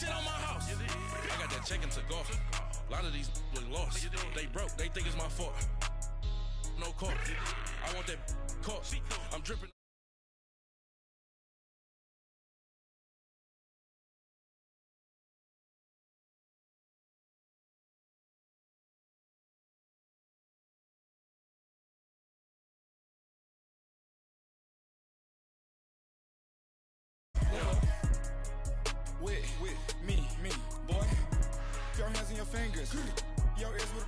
shit on my house. I got that check and took off. A lot of these look lost. They broke, they think it's my fault. No court. I want that court. I'm dripping. With me, boy. Your hands in your fingers. Your ears with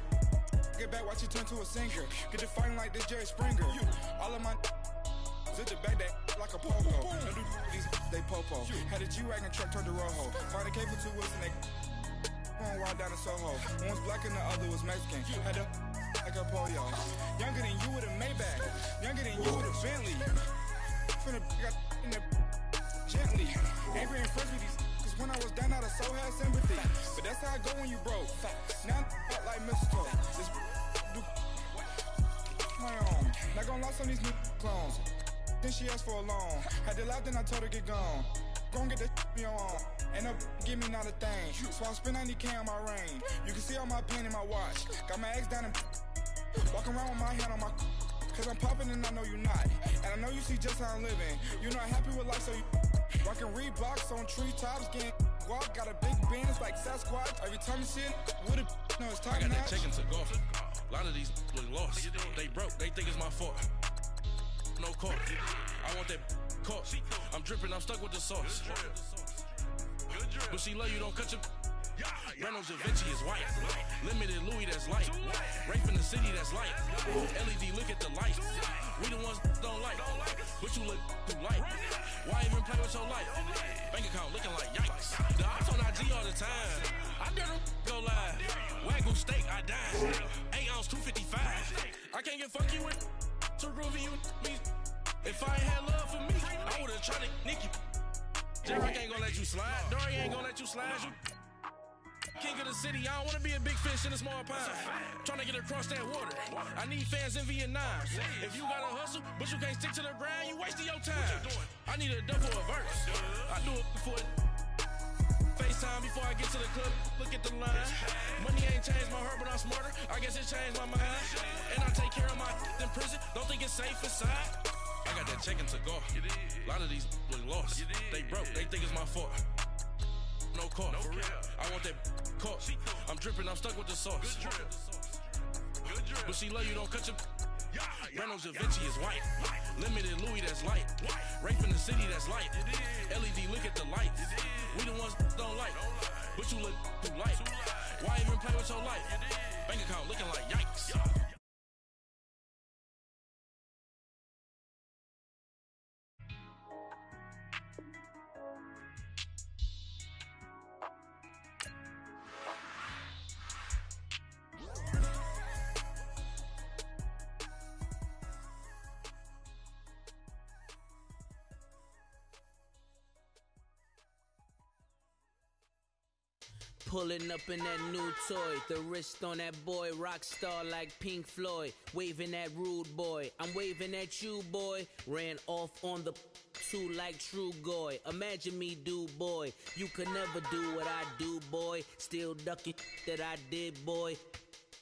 get back, watch you turn to a singer. Get to fighting like this Jerry Springer. All of my zip the back that like a popo. No do these they popo. Had a G-Wagon truck turned to Rojo. Find a cable 2 wheels and they going wild down in Soho. One was black and the other was Mexican. Had a like a polio. Younger than you with a Maybach. Younger than you with a Bentley. Finna got in the gently. Ain't been friends with these. When I was down, I so had sympathy. But that's how I go when you broke. Now I'm like mistletoe. This do my own. Not gonna lost on these new clones. Then she asked for a loan. Had to laugh, then I told her get gone. Gon' get that me on. Ain't no give me not a thing. So I spend 90K on my ring. You can see all my pain in my watch. Got my ex down and walking around with my hand on my. Cause I'm popping and I know you not. And I know you see just how I'm living. You're not happy with life, so you rockin' Reeboks on treetops, getting guap. Got a big Benz like Sasquatch. Every time you see it, with it, no, it's time. I got that check and took off. A lot of these look lost. They broke, they think it's my fault. No court. I want that court. I'm dripping, I'm stuck with the sauce. But she love you, don't cut your. Reynolds Da Vinci is white. Limited Louis, that's light. Rape in the city, that's light. LED, look at the light. We the ones don't like. But you look too light. Why even play with your life? Bank account looking like yikes. The ops on IG all the time. I dare them go live. Wagyu steak, I dine. 8 ounce, 255. I can't get funky with too groovy you me. If I ain't had love for me, I would've tried to nick you. J-Rock ain't gonna let you slide. Dory ain't gonna let you slide. You king of the city, I don't wanna be a big fish in a small pond. Trying to get across that water. I need fans in Vietnam. If you gotta hustle, but you can't stick to the grind, you wasting your time. I need a double a verse. I do it before FaceTime before I get to the club. Look at the line. Money ain't changed my heart, but I'm smarter. I guess it changed my mind. And I take care of my in prison. Don't think it's safe inside. I got that check and took off. A lot of these look lost. They broke, they think it's my fault. No court. I want that court. I'm dripping, I'm stuck with the sauce. But she love you, don't cut your. Reynolds Da Vinci is white. Limited Louis, that's light. Rape in the city, that's light. LED, look at the light. We the ones don't like. But you look too light. Why even play with your life? Bank account looking like yikes. Pulling up in that new toy, the wrist on that boy, rock star like Pink Floyd, waving at rude boy, I'm waving at you boy, ran off on the two like True Goy, imagine me do boy, you could never do what I do boy, still ducking that I did boy,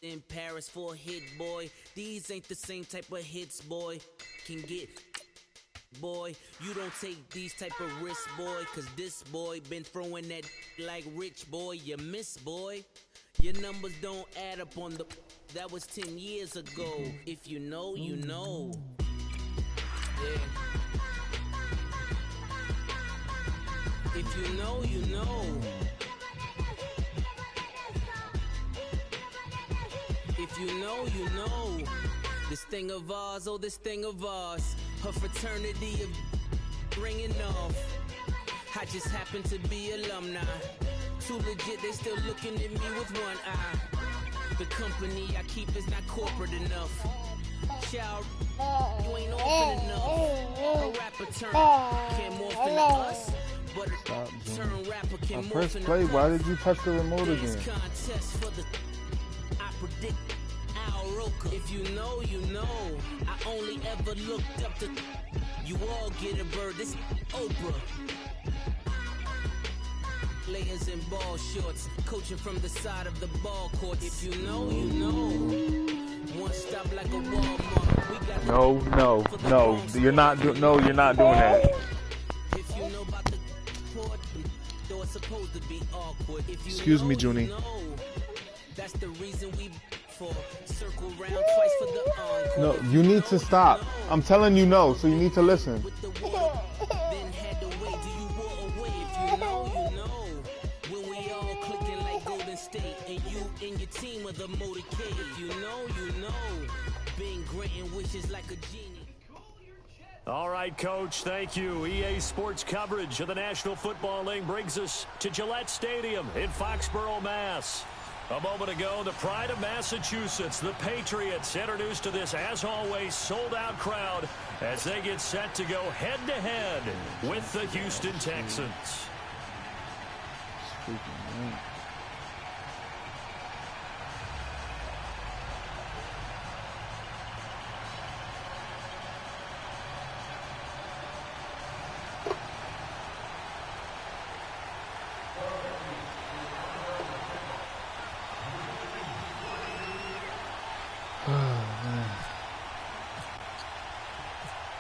in Paris for a hit boy, these ain't the same type of hits boy, can get boy, you don't take these type of risks, boy, cause this boy been throwing that like rich boy, you miss, boy. Your numbers don't add up on the, that was 10 years ago. If you know, you know. Yeah. If you know, you know. If you know, you know. This thing of ours, oh, this thing of ours. Her fraternity of ringing off. I just happen to be alumni. Too legit, they still looking at me with one eye. The company I keep is not corporate enough. Child, you ain't open enough. A rapper turn can't morph into us, but a turn rapper can morph into play. Why did you touch the remote again? Contest for the I predict. If you know, you know. I only ever looked up to. You all get a bird. This Oprah. layers and ball shorts, coaching from the side of the ball court. If you know, you know. One stop like a Walmart. We got No. You're not doing that. If you know about the court, though it's supposed to be awkward. If you Excuse know, me, Junie. you know. That's the reason we for circle round twice for the encore. No, you need to stop. I'm telling you no, so you need to listen. With the water, then had to wait. Do you walk away? If you know, you know. When we all clicking like Golden State, and you and your team are the motorcade. If you know, you know. Being granting wishes like a genie. All right, Coach, thank you. EA Sports coverage of the National Football League brings us to Gillette Stadium in Foxborough, Mass. A moment ago, the pride of Massachusetts, the Patriots, introduced to this, as always, sold-out crowd as they get set to go head-to-head with the Houston Texans.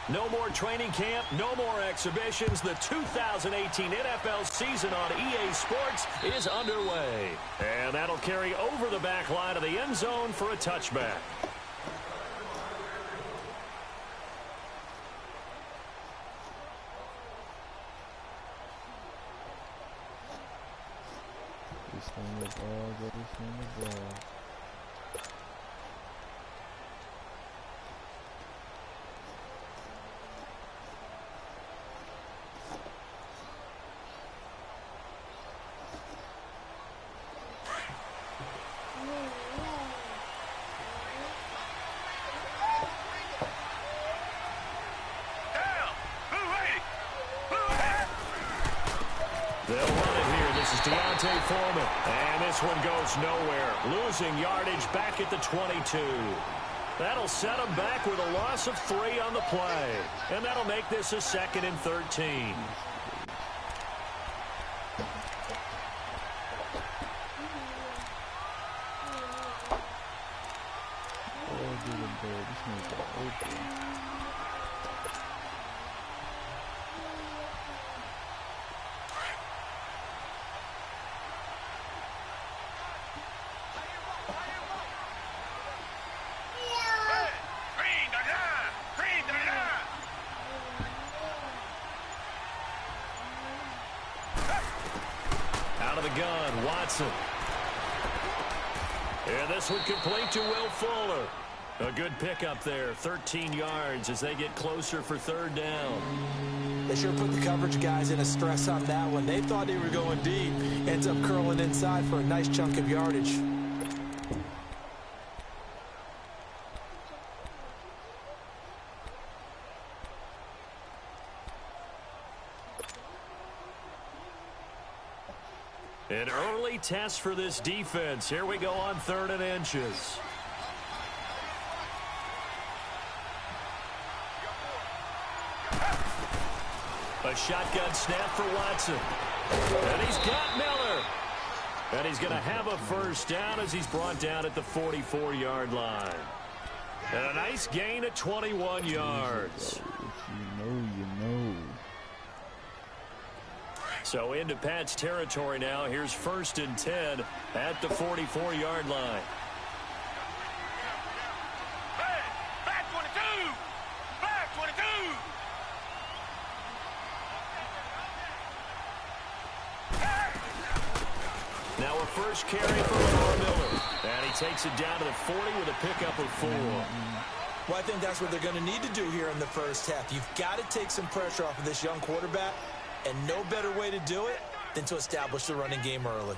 No more training camp, no more exhibitions. The 2018 NFL season on EA Sports is underway. And that'll carry over the back line of the end zone for a touchback. They'll run it here. This is Deontay Foreman. And this one goes nowhere. Losing yardage back at the 22. That'll set them back with a loss of 3 on the play. And that'll make this a 2nd and 13. Gun, Watson. And this one complete to Will Fuller. A good pickup there, 13 yards as they get closer for 3rd down. They sure put the coverage guys in a stress on that one. They thought they were going deep. Ends up curling inside for a nice chunk of yardage. An early test for this defense. Here we go on 3rd and inches. A shotgun snap for Watson. And he's got Miller. And he's going to have a 1st down as he's brought down at the 44-yard line. And a nice gain of 21 yards. You know. So into Pat's territory now. Here's 1st and 10 at the 44-yard line. Back 22! Back 22! Now a first carry for Lamar Miller. And he takes it down to the 40 with a pickup of 4. Well, I think that's what they're going to need to do here in the first half. You've got to take some pressure off of this young quarterback. And no better way to do it than to establish the running game early.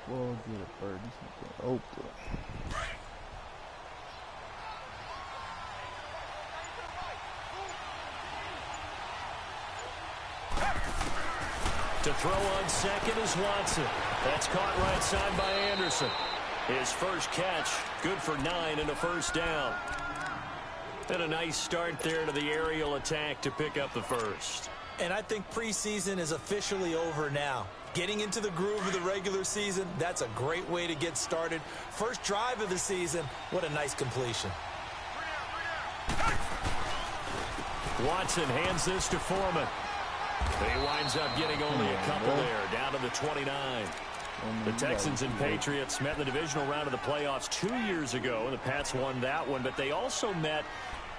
Ball get a bird. This is open. To throw on second is Watson. That's caught right side by Anderson. His first catch, good for 9 and a first down. And a nice start there to the aerial attack to pick up the first. And I think preseason is officially over now. Getting into the groove of the regular season, that's a great way to get started. First drive of the season, what a nice completion. Watson hands this to Foreman. He winds up getting only a couple there, down to the 29. The Texans and Patriots met in the divisional round of the playoffs 2 years ago, and the Pats won that one. But they also met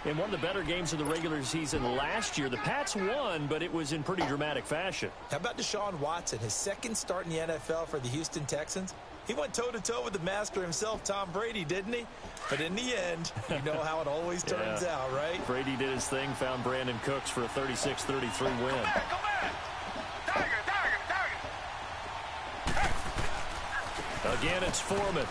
in one of the better games of the regular season last year. The Pats won, but it was in pretty dramatic fashion. How about Deshaun Watson, his second start in the NFL for the Houston Texans? He went toe-to-toe with the master himself, Tom Brady, didn't he? But in the end, you know how it always turns out, right? Brady did his thing, found Brandon Cooks for a 36-33 win. Again, it's Foreman.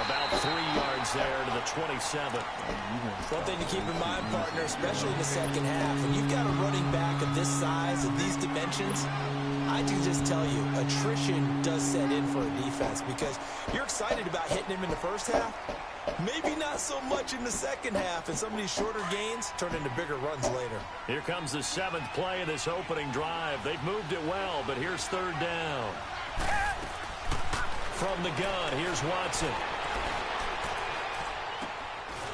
About 3 yards there to the 27. One thing to keep in mind, partner, especially in the second half, when you've got a running back of this size and these dimensions, I can just tell you, attrition does set in for a defense because you're excited about hitting him in the first half. Maybe not so much in the second half, and some of these shorter gains turn into bigger runs later. Here comes the 7th play of this opening drive. They've moved it well, but here's third down. From the gun, here's Watson.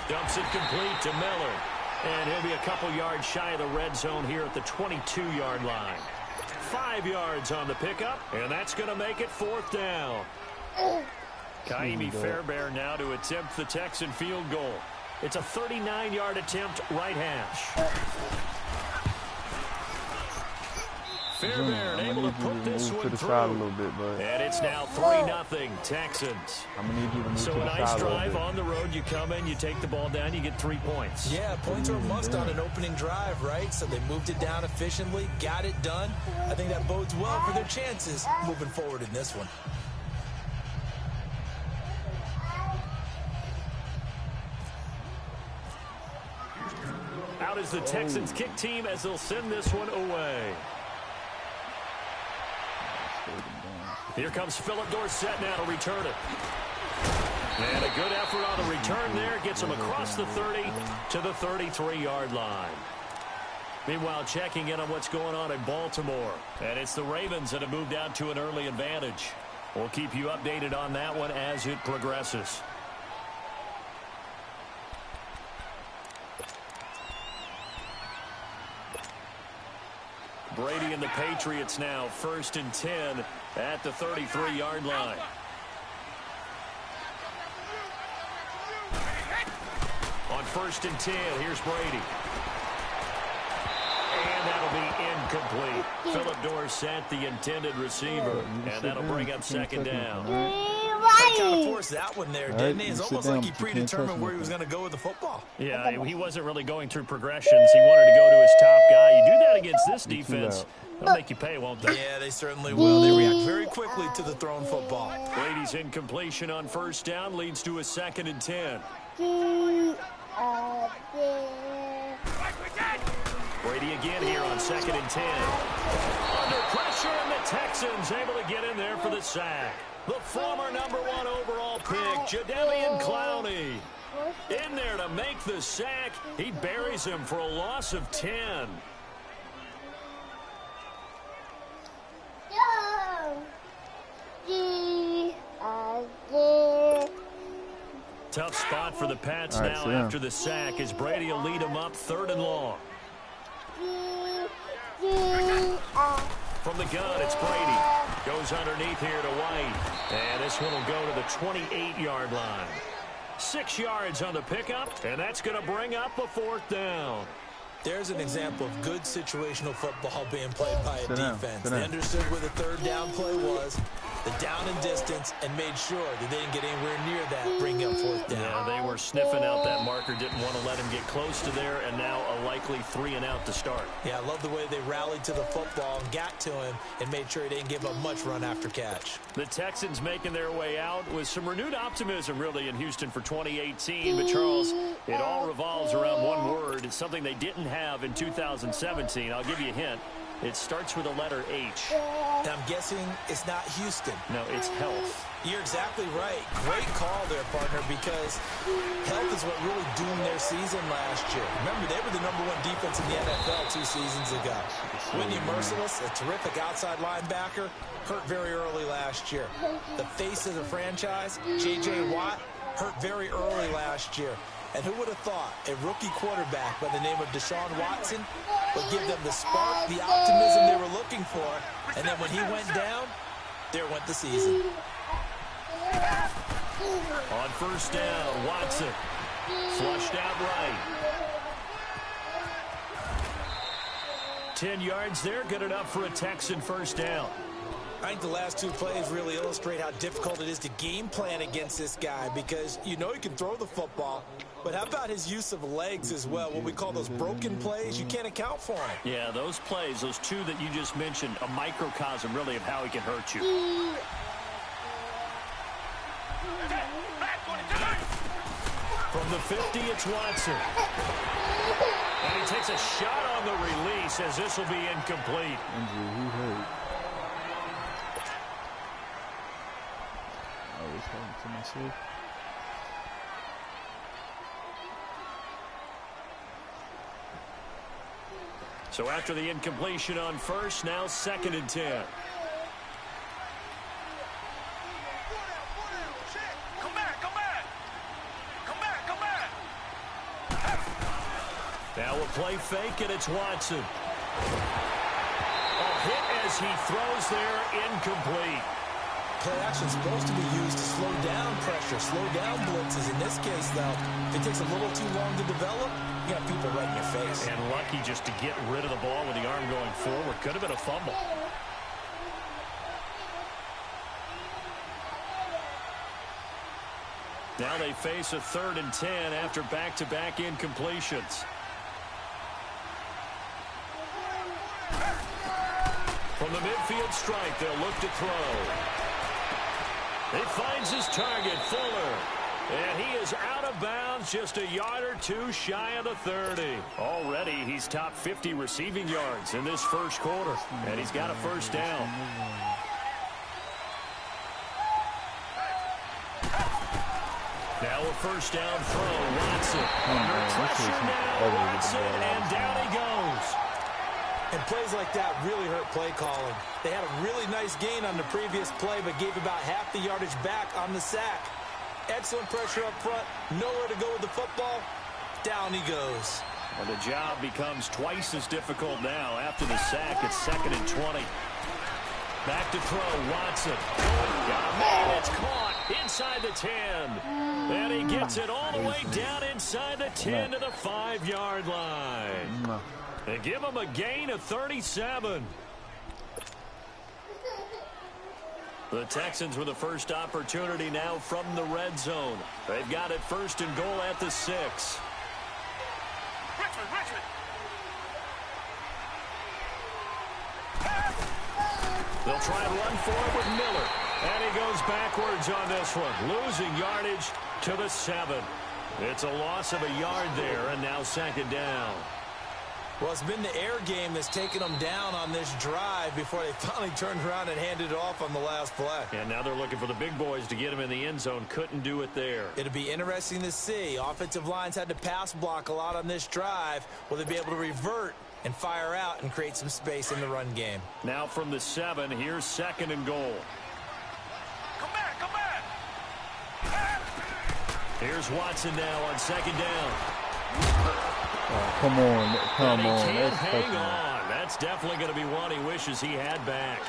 Dumps it complete to Miller. And he'll be a couple yards shy of the red zone here at the 22-yard line. 5 yards on the pickup, and that's going to make it fourth down. Kaimi Fairbairn now to attempt the Texan field goal. It's a 39-yard attempt, right hash. Fairbairn able to put this one through. A little bit, but and it's now 3-0 Texans. I'm gonna need you to move so to the a nice side drive on the road. You come in, you take the ball down, you get 3 points. Yeah, points are a must on an opening drive, right? So they moved it down efficiently, got it done. I think that bodes well for their chances moving forward in this one. Out is the Texans kick team as they'll send this one away. Here comes Philip Dorsett now to return it. And a good effort on the return there. Gets him across the 30 to the 33-yard line. Meanwhile, checking in on what's going on in Baltimore. And it's the Ravens that have moved out to an early advantage. We'll keep you updated on that one as it progresses. Brady and the Patriots now 1st and 10 at the 33-yard line. On 1st and 10, here's Brady. And that'll be incomplete. Philip Dorsett, the intended receiver. And that'll bring up 2nd down. He kind of forced that one there, didn't he? It's almost like he predetermined where he was going to go with the football. Yeah, he wasn't really going through progressions. He wanted to go to his top guy. You do that against this defense, they'll make you pay, won't they? Yeah, they certainly will. They react very quickly to the thrown football. Brady's incompletion on 1st down leads to a 2nd and 10. Brady again here on 2nd and 10. Under pressure, and the Texans able to get in there for the sack. The former #1 overall pick, Jadeveon Clowney, in there to make the sack. He buries him for a loss of 10. Tough spot for the Pats now after the sack as Brady will lead them up 3rd and long. From the gun, it's Brady. Goes underneath here to White. And this one will go to the 28-yard line. 6 yards on the pickup, and that's going to bring up a 4th down. There's an example of good situational football being played by a defense. They understood where the 3rd down play was, the down and distance, and made sure that they didn't get anywhere near that, bring up 4th down. Yeah, they were sniffing out that marker, didn't want to let him get close to there, and now a likely 3 and out to start. Yeah, I love the way they rallied to the football and got to him and made sure he didn't give up much run after catch. The Texans making their way out with some renewed optimism, really, in Houston for 2018. But, Charles, it all revolves around one word. It's something they didn't have in 2017. I'll give you a hint. It starts with the letter H. And I'm guessing it's not Houston. No, it's health. You're exactly right. Great call there, partner, because health is what really doomed their season last year. Remember, they were the #1 defense in the NFL 2 seasons ago. Whitney Merciless, a terrific outside linebacker, hurt very early last year. The face of the franchise, J.J. Watt, hurt very early last year. And who would have thought a rookie quarterback by the name of Deshaun Watson would give them the spark, the optimism they were looking for, and then when he went down, there went the season. On first down, Watson flushed out right. 10 yards there, good enough for a Texan first down. I think the last 2 plays really illustrate how difficult it is to game plan against this guy, because you know he can throw the football, but how about his use of legs as well? What we call those broken plays, you can't account for him. Yeah, those plays, those 2 that you just mentioned, a microcosm really of how he can hurt you. From the 50, it's Watson. And he takes a shot on the release as this will be incomplete. So after the incompletion on first, now 2nd and 10. Now a play fake, and it's Watson. A hit as he throws there, incomplete. Play action supposed to be used to slow down pressure, slow down blitzes. In this case, though, if it takes a little too long to develop, you got people right in your face. And lucky just to get rid of the ball with the arm going forward. Could have been a fumble. Now they face a 3rd and 10 after back-to-back incompletions. From the midfield stripe, they'll look to throw. He finds his target, Fuller. And he is out of bounds, just a yard or 2 shy of the 30. Already, he's top 50 receiving yards in this first quarter. And he's got a first down. Now a first down throw, Watson. Under pressure now, Watson, and down he goes. And plays like that really hurt play calling. They had a really nice gain on the previous play, but gave about half the yardage back on the sack. Excellent pressure up front, nowhere to go with the football. Down he goes. Well, the job becomes twice as difficult now after the sack. It's 2nd and 20. Back to throw, Watson. Got a man, it's caught inside the 10. And he gets it all the way down inside the 10 to the 5-yard line. They give him a gain of 37. The Texans with the first opportunity now from the red zone. They've got it 1st and goal at the 6. Richmond. They'll try and run for it with Miller. And he goes backwards on this one, losing yardage to the 7. It's a loss of a yard there, and now 2nd down. Well, it's been the air game that's taken them down on this drive before they finally turned around and handed it off on the last play. And now they're looking for the big boys to get him in the end zone. Couldn't do it there. It'll be interesting to see. Offensive lines had to pass block a lot on this drive. Will they be able to revert and fire out and create some space in the run game? Now from the 7, here's 2nd and goal. Come back. Here's Watson now on 2nd down. Come on. And he can't hang on. That's definitely going to be one he wishes he had back.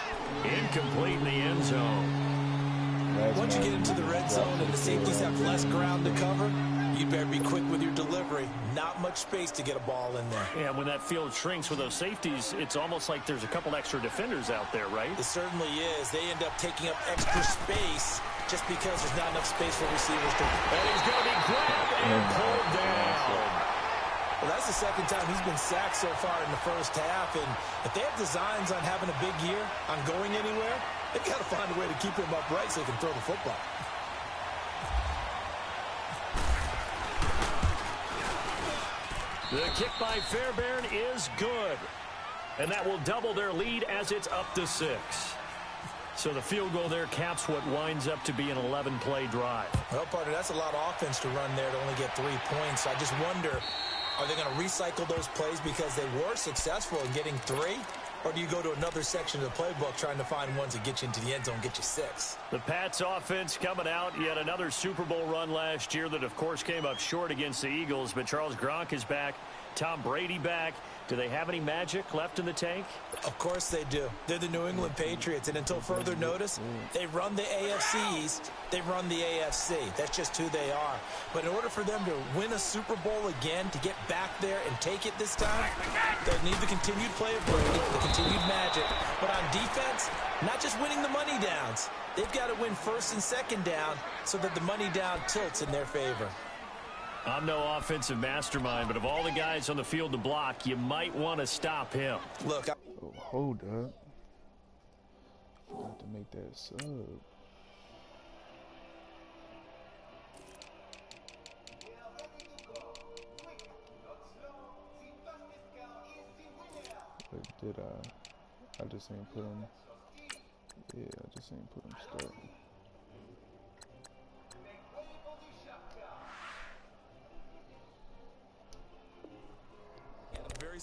Incomplete in the end zone. Once you get into the red zone and the safeties have less ground to cover, you better be quick with your delivery. Not much space to get a ball in there. Yeah, when that field shrinks with those safeties, it's almost like there's a couple extra defenders out there, right? It certainly is. They end up taking up extra space just because there's not enough space for receivers to... And he's going to be grabbed and pulled down. Well, that's the 2nd time he's been sacked so far in the first half, and if they have designs on having a big year, on going anywhere, they've got to find a way to keep him upright so he can throw the football. The kick by Fairbairn is good. And that will double their lead as it's up to 6. So the field goal there caps what winds up to be an 11-play drive. Well, partner, that's a lot of offense to run there to only get 3 points. I just wonder, are they going to recycle those plays because they were successful in getting 3? Or do you go to another section of the playbook trying to find ones that get you into the end zone, get you 6? The Pats offense coming out, yet another Super Bowl run last year that, of course, came up short against the Eagles. But Charles Gronk is back. Tom Brady back. Do they have any magic left in the tank? Of course they do. They're the New England Patriots, and until further notice, they run the AFC East, they run the AFC. That's just who they are. But in order for them to win a Super Bowl again, to get back there and take it this time, they'll need the continued play of Brady, the continued magic. But on defense, not just winning the money downs. They've got to win first and second down so that the money down tilts in their favor. I'm no offensive mastermind, but of all the guys on the field to block, you might want to stop him. Look, Oh, hold up. I have to make that sub. But did I just ain't put him. Yeah, I just ain't put him starting.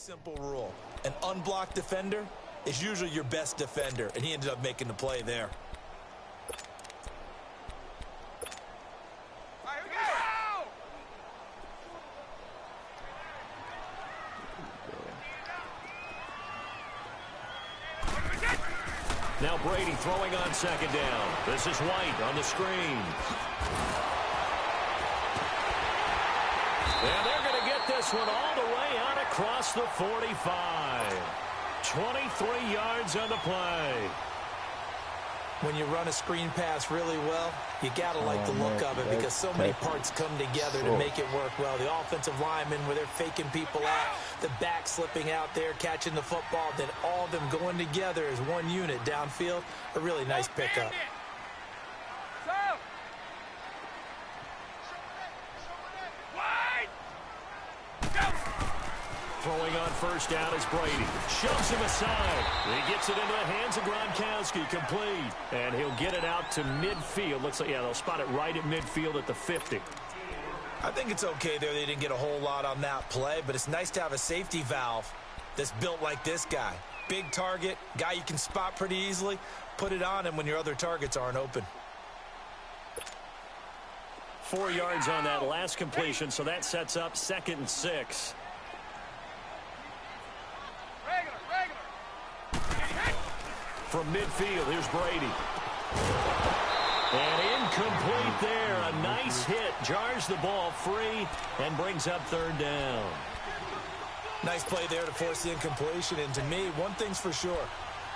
simple rule. An unblocked defender is usually your best defender, and he ended up making the play there. Now Brady throwing on second down. This is White on the screen. And they're going to get this one all the way out across the 45. 23 yards on the play. When you run a screen pass really well, you got to like the look of it because so many parts come together to make it work well. The offensive linemen, where they're faking people out, the back slipping out there, catching the football, then all of them going together as one unit downfield. A really nice pickup. Throwing on first down is Brady. Shoves him aside. He gets it into the hands of Gronkowski. Complete. And he'll get it out to midfield. Looks like, yeah, they'll spot it right at midfield at the 50. I think it's okay there. They didn't get a whole lot on that play, but it's nice to have a safety valve that's built like this guy. Big target, guy you can spot pretty easily. Put it on him when your other targets aren't open. 4 yards on that last completion, so that sets up 2nd and 6. From midfield, here's Brady. And incomplete there. A nice hit. Jars the ball free and brings up 3rd down. Nice play there to force the incompletion. And to me, one thing's for sure.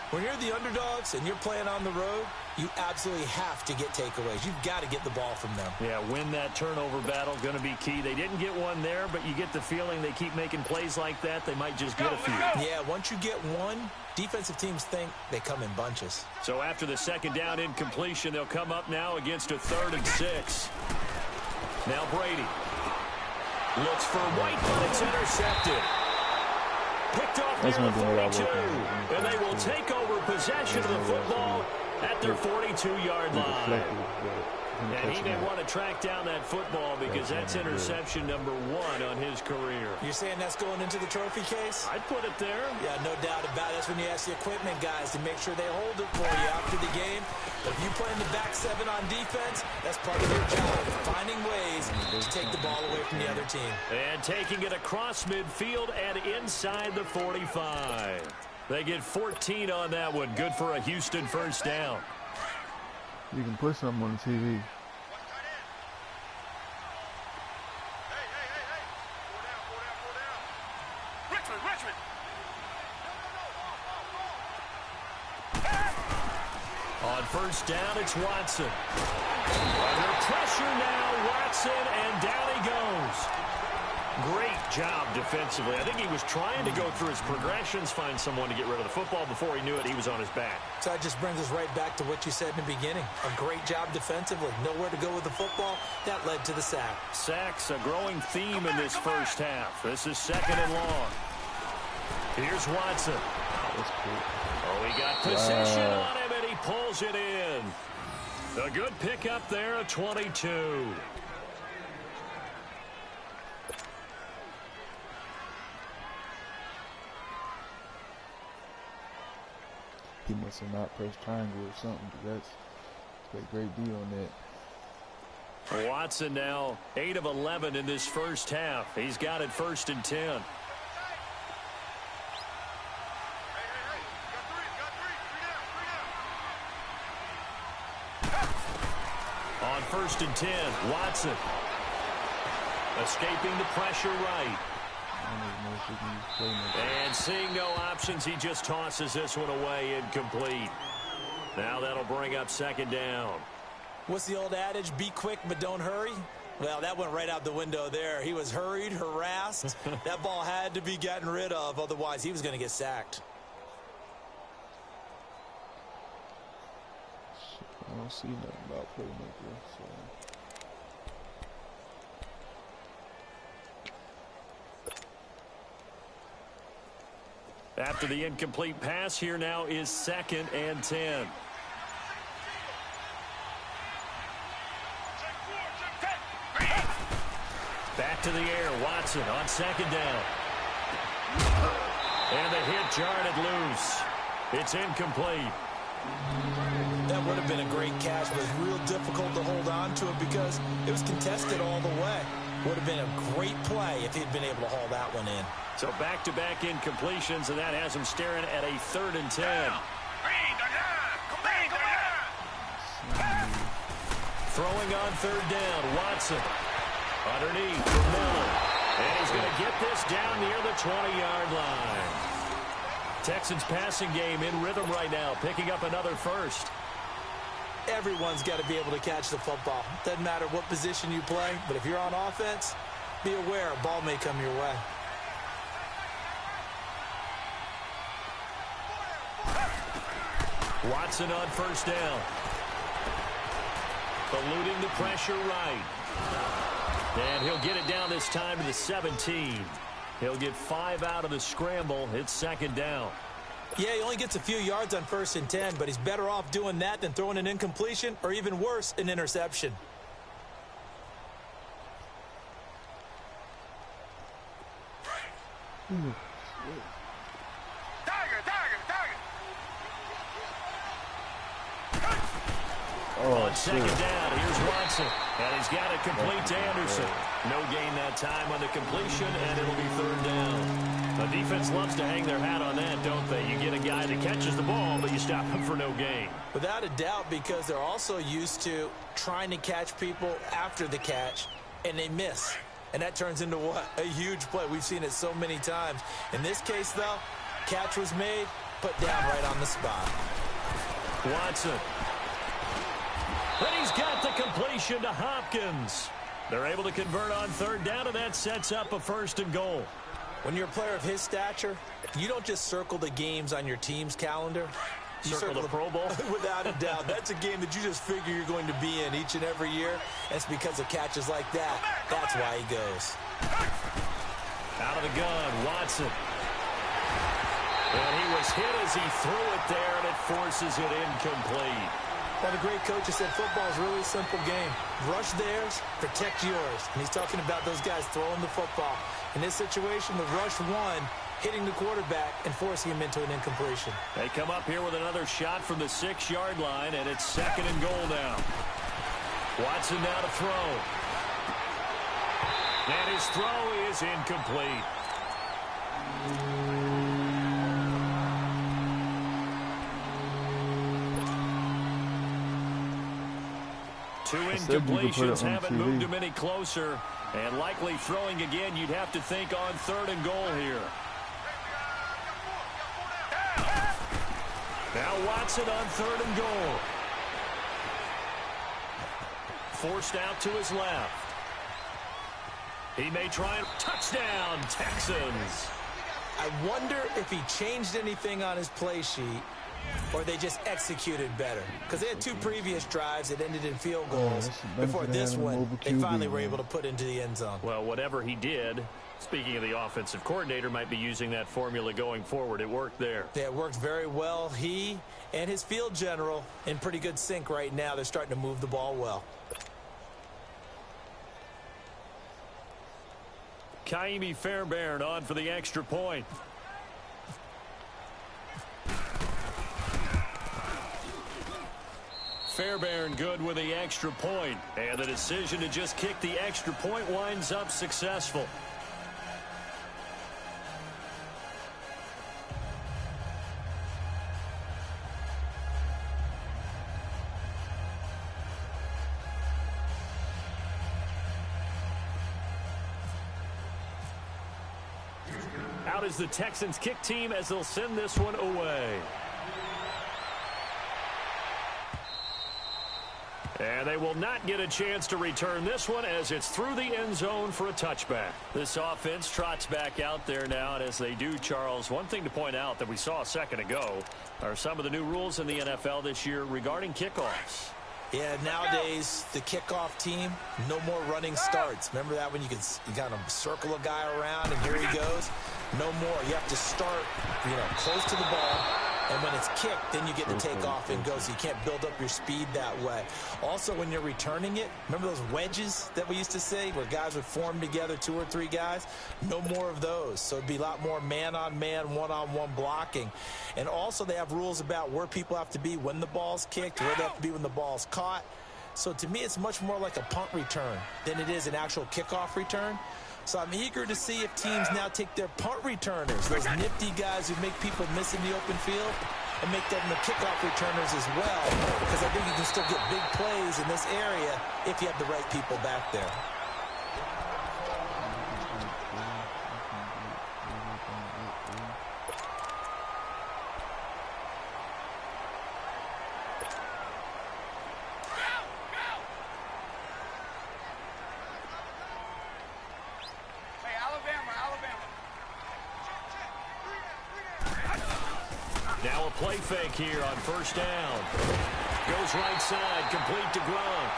When you're the underdogs and you're playing on the road, you absolutely have to get takeaways. You've got to get the ball from them. Yeah, win that turnover battle, going to be key. They didn't get one there, but you get the feeling they keep making plays like that, they might just get a few. Yeah, once you get one, defensive teams think they come in bunches. So after the 2nd down incompletion, they'll come up now against a 3rd and 6. Now Brady looks for White, but it's intercepted. Picked off near the 42, and they will take over possession of the football at their 42-yard line. And he may want to track down that football because that's interception number 1 on his career. You're saying that's going into the trophy case? I'd put it there. Yeah, no doubt about it. That's when you ask the equipment guys to make sure they hold it for you after the game. But if you play in the back 7 on defense, that's part of their job, finding ways to take the ball away from the other team. And taking it across midfield and inside the 45. They get 14 on that one. Good for a Houston first down. You can put something on the TV. Richmond. On first down, it's Watson. Under pressure now, Watson, and down he goes. Great job defensively. I think he was trying to go through his progressions, find someone to get rid of the football. Before he knew it, he was on his back. So that just brings us right back to what you said in the beginning. A great job defensively. Nowhere to go with the football. That led to the sack. Sacks, a growing theme in this first half. This is 2nd and long. Here's Watson. That's cool. Oh, he got possession on him, and he pulls it in. A good pickup there, a 22. He must have not pressed triangle or something. That's a great deal on that. Watson now 8 of 11 in this first half. He's got it 1st and 10. On 1st and 10, Watson escaping the pressure right. And seeing no options, he just tosses this one away, incomplete. Now that'll bring up 2nd down. What's the old adage? Be quick, but don't hurry. Well, that went right out the window there. He was hurried, harassed. That ball had to be gotten rid of. Otherwise, he was going to get sacked. I don't see nothing about playmaker, so. After the incomplete pass, here now is 2nd and 10. Back to the air, Watson on 2nd down. And the hit jarred it loose. It's incomplete. That would have been a great catch, but it's real difficult to hold on to it because it was contested all the way. Would have been a great play if he'd been able to haul that one in. So back-to-back incompletions, and that has him staring at a 3rd and 10. Throwing on 3rd down, Watson. Underneath for Miller. And he's going to get this down near the 20-yard line. Texans passing game in rhythm right now, picking up another 1st. Everyone's got to be able to catch the football. Doesn't matter what position you play, but if you're on offense, be aware a ball may come your way. Watson on 1st down. Eluding the pressure right. And he'll get it down this time to the 17. He'll get 5 out of the scramble. It's 2nd down. Yeah, he only gets a few yards on 1st and 10, but he's better off doing that than throwing an incompletion or even worse, an interception. On 2nd down, here's Watson. And he's got it complete to Anderson. No gain that time on the completion, and it'll be 3rd down. The defense loves to hang their hat on that, don't they? You get a guy that catches the ball, but you stop him for no gain. Without a doubt, because they're also used to trying to catch people after the catch, and they miss. And that turns into what? A huge play. We've seen it so many times. In this case, though, catch was made, put down right on the spot. Watson. And he's got the completion to Hopkins. They're able to convert on 3rd down, and that sets up a 1st and goal. When you're a player of his stature, you don't just circle the games on your team's calendar. You circle the Pro Bowl? Without a doubt. That's a game that you just figure you're going to be in each and every year. And it's because of catches like that. That's why he goes. Out of the gun, Watson. And he was hit as he threw it there, and it forces it incomplete. Well, the great coach has said football is really a simple game. Rush theirs, protect yours. And he's talking about those guys throwing the football. In this situation, the rush one, hitting the quarterback and forcing him into an incompletion. They come up here with another shot from the 6-yard line, and it's 2nd and goal now. Watson now to throw. And his throw is incomplete. Two incompletions haven't moved him any closer. And likely throwing again, you'd have to think on 3rd and goal here. Now Watson on 3rd and goal. Forced out to his left. He may try and touchdown, Texans. I wonder if he changed anything on his play sheet or they just executed better? Because they had 2 previous drives that ended in field goals. Before this one, they finally were able to put into the end zone. Well, whatever he did, speaking of the offensive coordinator, might be using that formula going forward. It worked there. Yeah, it worked very well. He and his field general in pretty good sync right now. They're starting to move the ball well. Kaimi Fairbairn on for the extra point. Fairbairn good with the extra point, and the decision to just kick the extra point winds up successful. Out is the Texans kick team as they'll send this one away. And they will not get a chance to return this one as it's through the end zone for a touchback. This offense trots back out there now, and as they do, Charles, one thing to point out that we saw a second ago are some of the new rules in the NFL this year regarding kickoffs. Yeah, nowadays, the kickoff team, no more running starts. Remember that when you kind of circle a guy around and here he goes? No more. You have to start, close to the ball. And when it's kicked, then you get to take off and go, so you can't build up your speed that way. Also, when you're returning it, remember those wedges that we used to say where guys would form together, 2 or 3 guys? No more of those. So it'd be a lot more man-on-man, one-on-one blocking. And also they have rules about where people have to be when the ball's kicked, where they have to be when the ball's caught. So to me, it's much more like a punt return than it is an actual kickoff return. So I'm eager to see if teams now take their punt returners, those nifty guys who make people miss in the open field, and make them the kickoff returners as well, because I think you can still get big plays in this area if you have the right people back there. Now a play fake here on first down. Goes right side, complete to Gronk.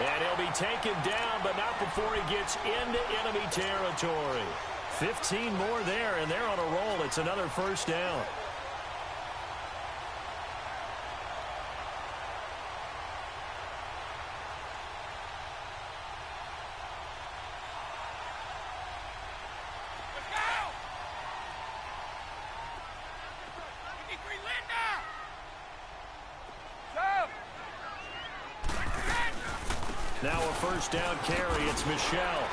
And he'll be taken down, but not before he gets into enemy territory. 15 more there, and they're on a roll. It's another first down. Now a first down carry. It's Michelle.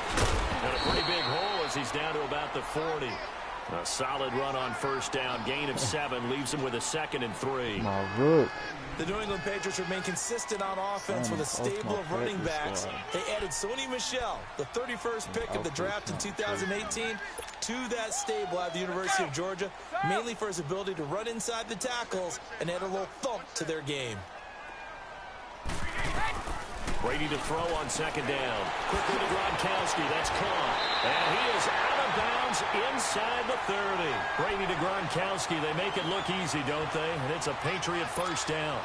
And a pretty big hole as he's down to about the 40. A solid run on first down. Gain of 7 leaves him with a 2nd and 3. The New England Patriots remain consistent on offense with a stable of running backs. They added Sony Michel, the 31st pick of the draft in 2018, to that stable at the University of Georgia, mainly for his ability to run inside the tackles and add a little thump to their game. Brady to throw on second down. Quickly to Gronkowski. That's caught. And he is out of bounds inside the 30. Brady to Gronkowski. They make it look easy, don't they? And it's a Patriot first down.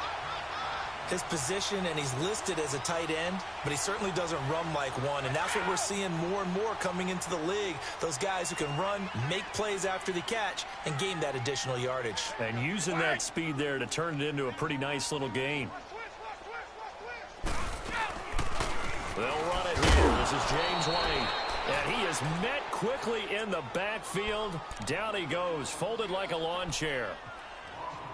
His position, and he's listed as a tight end, but he certainly doesn't run like one. And that's what we're seeing more and more coming into the league. Those guys who can run, make plays after the catch, and gain that additional yardage. And using that speed there to turn it into a pretty nice little gain. They'll run it here. This is James White. And he is met quickly in the backfield. Down he goes, folded like a lawn chair.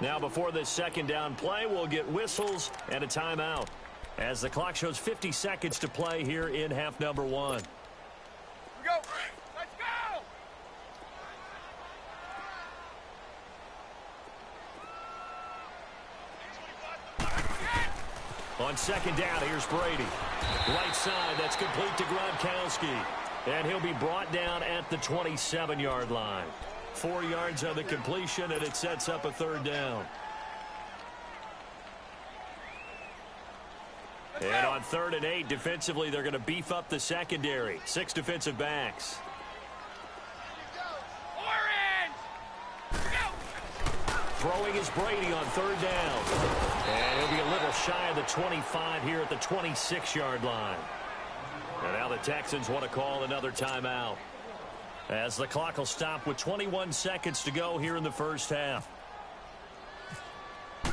Now before this second down play, we'll get whistles and a timeout as the clock shows 50 seconds to play here in half number 1. Let's go! On second down, here's Brady. Right side, that's complete to Gronkowski. And he'll be brought down at the 27-yard line. 4 yards on the completion, and it sets up a third down. And on 3rd and 8, defensively, they're going to beef up the secondary. 6 defensive backs. Throwing is Brady on third down. And he'll be a little shy of the 25 here at the 26-yard line. And now the Texans want to call another timeout, as the clock will stop with 21 seconds to go here in the first half. And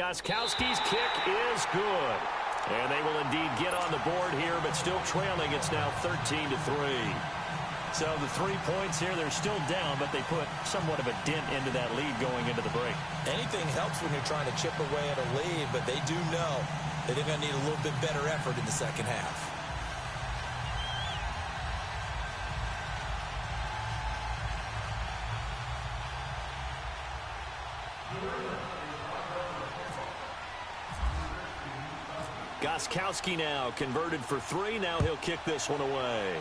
Gostkowski's kick is good. And they will indeed get on the board here, but still trailing. It's now 13-3. So the 3 points here, they're still down, but they put somewhat of a dent into that lead going into the break. Anything helps when you're trying to chip away at a lead, but they do know that they're going to need a little bit better effort in the second half. Gostkowski now converted for 3. Now he'll kick this one away.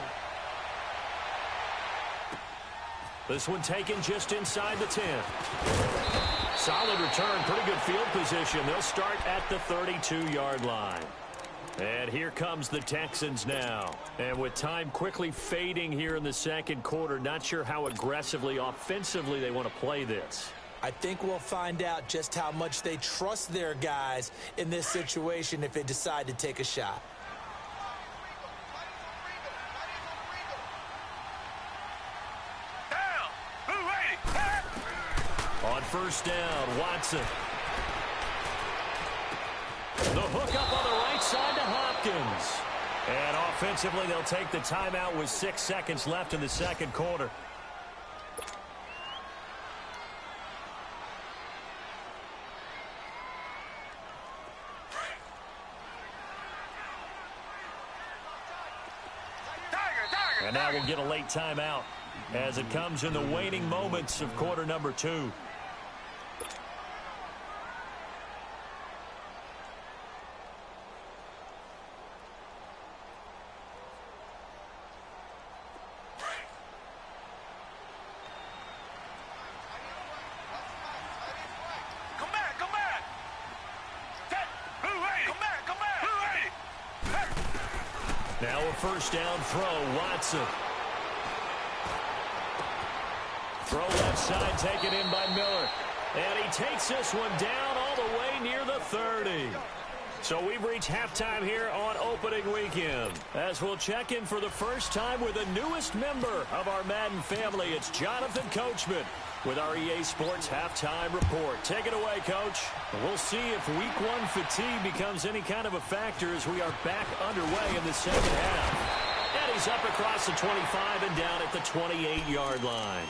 This one taken just inside the 10. Solid return, pretty good field position. They'll start at the 32-yard line. And here comes the Texans now. And with time quickly fading here in the second quarter, not sure how aggressively, offensively they want to play this. I think we'll find out just how much they trust their guys in this situation if they decide to take a shot. On first down, Watson. The hook up on the right side to Hopkins. And offensively, they'll take the timeout with 6 seconds left in the second quarter. And now we'll get a late timeout as it comes in the waning moments of quarter number 2. Now a first down throw, Watson. Throw left side, taken in by Miller. And he takes this one down all the way near the 30. So we've reached halftime here on opening weekend, as we'll check in for the first time with the newest member of our Madden family. It's Jonathan Coachman with our EA Sports Halftime Report. Take it away, Coach. We'll see if Week 1 fatigue becomes any kind of a factor as we are back underway in the second half. And he's up across the 25 and down at the 28-yard line.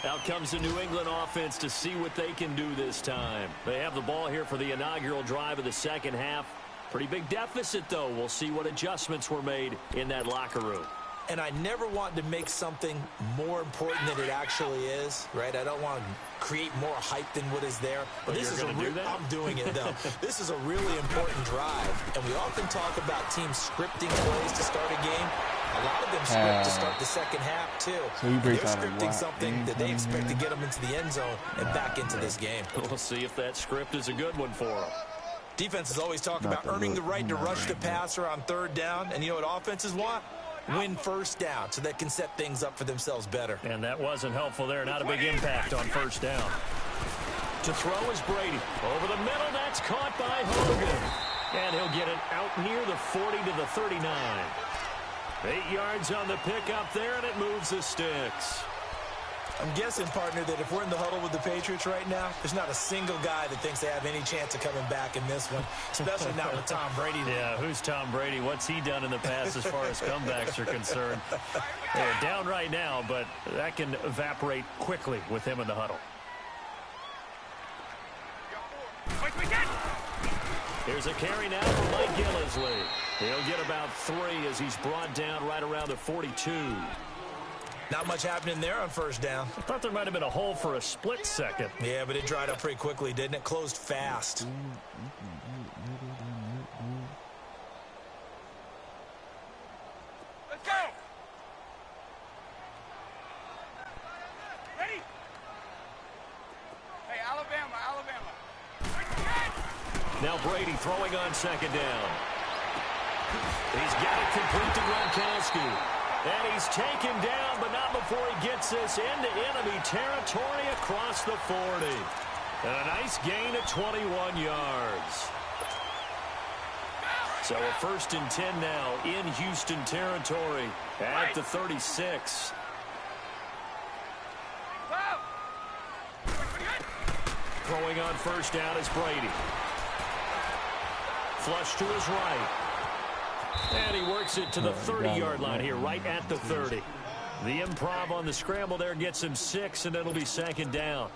Out comes the New England offense to see what they can do this time. They have the ball here for the inaugural drive of the second half. Pretty big deficit, though. We'll see what adjustments were made in that locker room. And I never want to make something more important than it actually is, right? I don't want to create more hype than what is there. But this is I'm doing it, though. This is a really important drive. And we often talk about teams scripting plays to start a game. A lot of them script to start the second half, too. So they're scripting something that they expect to get them into the end zone and back into this game. We'll see if that script is a good one for them. Defenses always talk about earning the right to rush the passer on third down. And you know what offenses want? Win first down so they can set things up for themselves better. And that wasn't helpful there. Not a big impact on first down. To throw is Brady. Over the middle, that's caught by Hogan. And he'll get it out near the 40 to the 39. 8 yards on the pickup there, and it moves the sticks. I'm guessing, partner, that if we're in the huddle with the Patriots right now, there's not a single guy that thinks they have any chance of coming back in this one, especially not with Tom Brady. Yeah, who's Tom Brady? What's he done in the past as far as comebacks are concerned? They're down right now, but that can evaporate quickly with him in the huddle. Here's a carry now for Mike Gillisley. He'll get about 3 as he's brought down right around the 42. Not much happening there on first down. I thought there might have been a hole for a split second. Yeah, but it dried up pretty quickly, didn't it? Closed fast. Let's go! Ready? Hey, Alabama. Now Brady throwing on second down. He's got it complete to Gronkowski. And he's taken down, but not before he gets this into enemy territory across the 40. And a nice gain of 21 yards. So a 1st and 10 now in Houston territory at the 36. Throwing on 1st down is Brady. Flush to his right. And he works it to the 30-yard line here, right at the 30. The improv on the scramble there gets him 6, and it'll be 2nd down.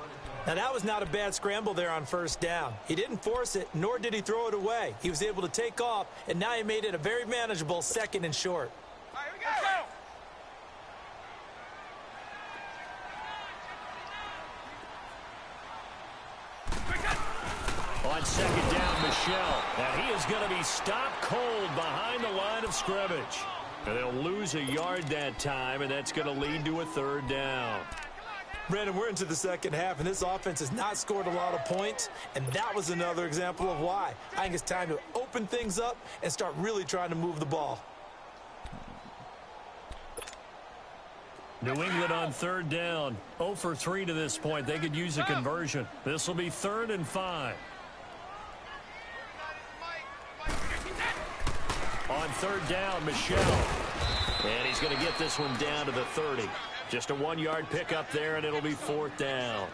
Now, that was not a bad scramble there on 1st down. He didn't force it, nor did he throw it away. He was able to take off, and now he made it a very manageable 2nd and short. All right, here we go. On 2nd down, Michelle. And he is going to be stopped cold behind the line of scrimmage. And they'll lose a yard that time, and that's going to lead to a 3rd down. Brandon, we're into the 2nd half, and this offense has not scored a lot of points, and that was another example of why. I think it's time to open things up and start really trying to move the ball. New England on 3rd down. 0 for 3 to this point. They could use a conversion. This will be 3rd and 5. On 3rd down, Michelle. And he's going to get this one down to the 30. Just a 1-yard pickup there, and it'll be 4th down.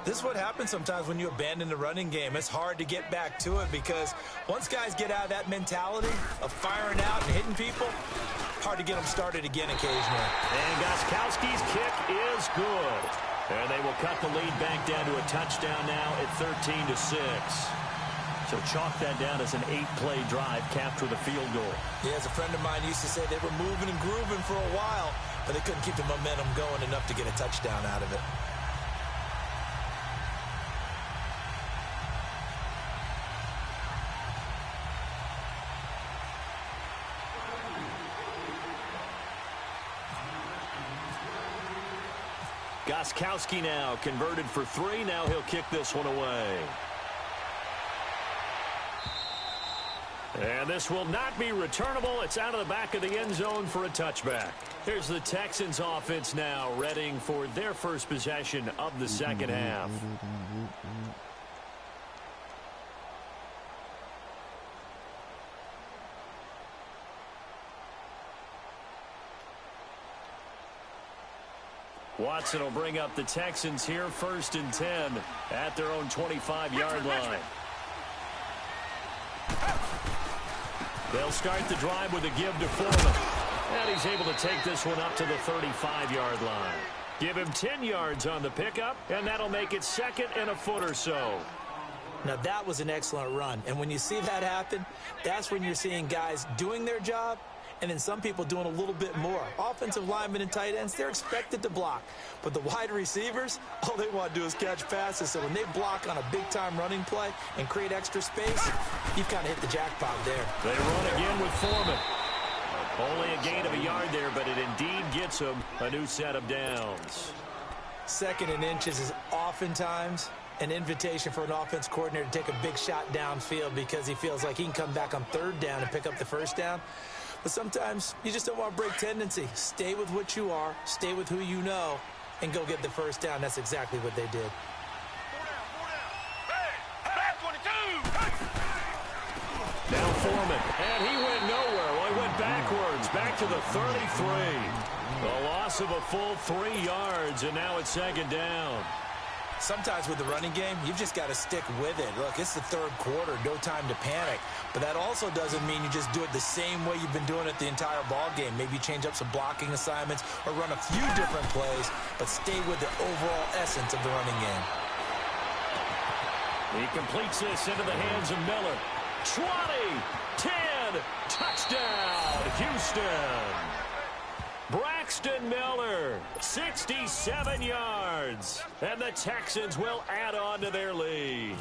This is what happens sometimes when you abandon the running game. It's hard to get back to it because once guys get out of that mentality of firing out and hitting people, hard to get them started again occasionally. And Gostkowski's kick is good. And they will cut the lead back down to a touchdown now at 13-6. So chalk that down as an 8-play drive capped with a field goal. Yeah, as a friend of mine used to say, they were moving and grooving for a while, but they couldn't keep the momentum going enough to get a touchdown out of it. Gostkowski now converted for 3. Now he'll kick this one away. And this will not be returnable. It's out of the back of the end zone for a touchback. Here's the Texans offense now, readying for their first possession of the 2nd half. Watson will bring up the Texans here, 1st and 10 at their own 25-yard line. They'll start the drive with a give to Foreman. And he's able to take this one up to the 35-yard line. Give him 10 yards on the pickup, and that'll make it 2nd and a foot or so. Now, that was an excellent run. And when you see that happen, that's when you're seeing guys doing their job and then some people doing a little bit more. Offensive linemen and tight ends, they're expected to block. But the wide receivers, all they want to do is catch passes. So when they block on a big-time running play and create extra space, you've kind of hit the jackpot there. They run again with Foreman. Only a gain of a yard there, but it indeed gets him a new set of downs. 2nd and inches is oftentimes an invitation for an offense coordinator to take a big shot downfield because he feels like he can come back on 3rd down and pick up the 1st down. But sometimes you just don't want to break tendency. Stay with what you are, stay with who you know, and go get the 1st down. That's exactly what they did. Now Foreman, and he went nowhere. Well, he went backwards, back to the 33. A loss of a full 3 yards, and now it's 2nd down. Sometimes with the running game, you've just got to stick with it. Look, it's the 3rd quarter, no time to panic. But that also doesn't mean you just do it the same way you've been doing it the entire ball game. Maybe change up some blocking assignments or run a few different plays, but stay with the overall essence of the running game. He completes this into the hands of Miller. 20, 10, touchdown, Houston. Braxton Miller, 67 yards, and the Texans will add on to their lead.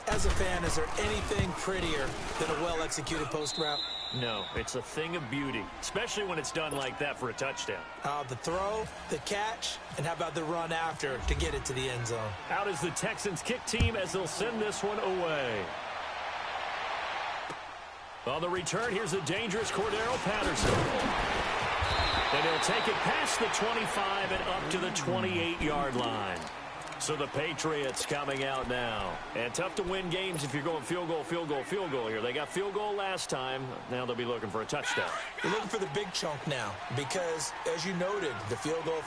As a fan, is there anything prettier than a well-executed post route? No, it's a thing of beauty, especially when it's done like that for a touchdown. The throw, the catch, and how about the run after to get it to the end zone? Out is the Texans kick team as they'll send this one away. On the return, here's the dangerous Cordero Patterson. And he'll take it past the 25 and up to the 28-yard line. So the Patriots coming out now. And tough to win games if you're going field goal, field goal, field goal here. They got field goal last time. Now they'll be looking for a touchdown. You're looking for the big chunk now because, as you noted, the field goal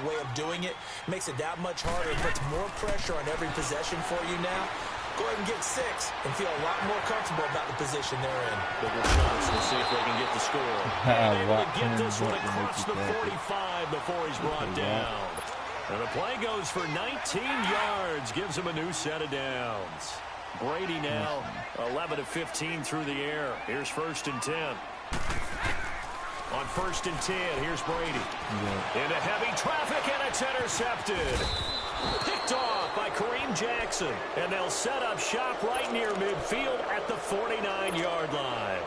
way of doing it makes it that much harder. It puts more pressure on every possession for you now. Go ahead and get 6 and feel a lot more comfortable about the position they're in. Bigger shots. We'll see if they can get the score. And able to get this one across the 45 before he's brought down. And the play goes for 19 yards, gives him a new set of downs. Brady now 11 of 15 through the air. Here's 1st and 10. On 1st and 10, here's Brady. Into heavy traffic, and it's intercepted. Picked off by Kareem Jackson. And they'll set up shop right near midfield at the 49-yard line.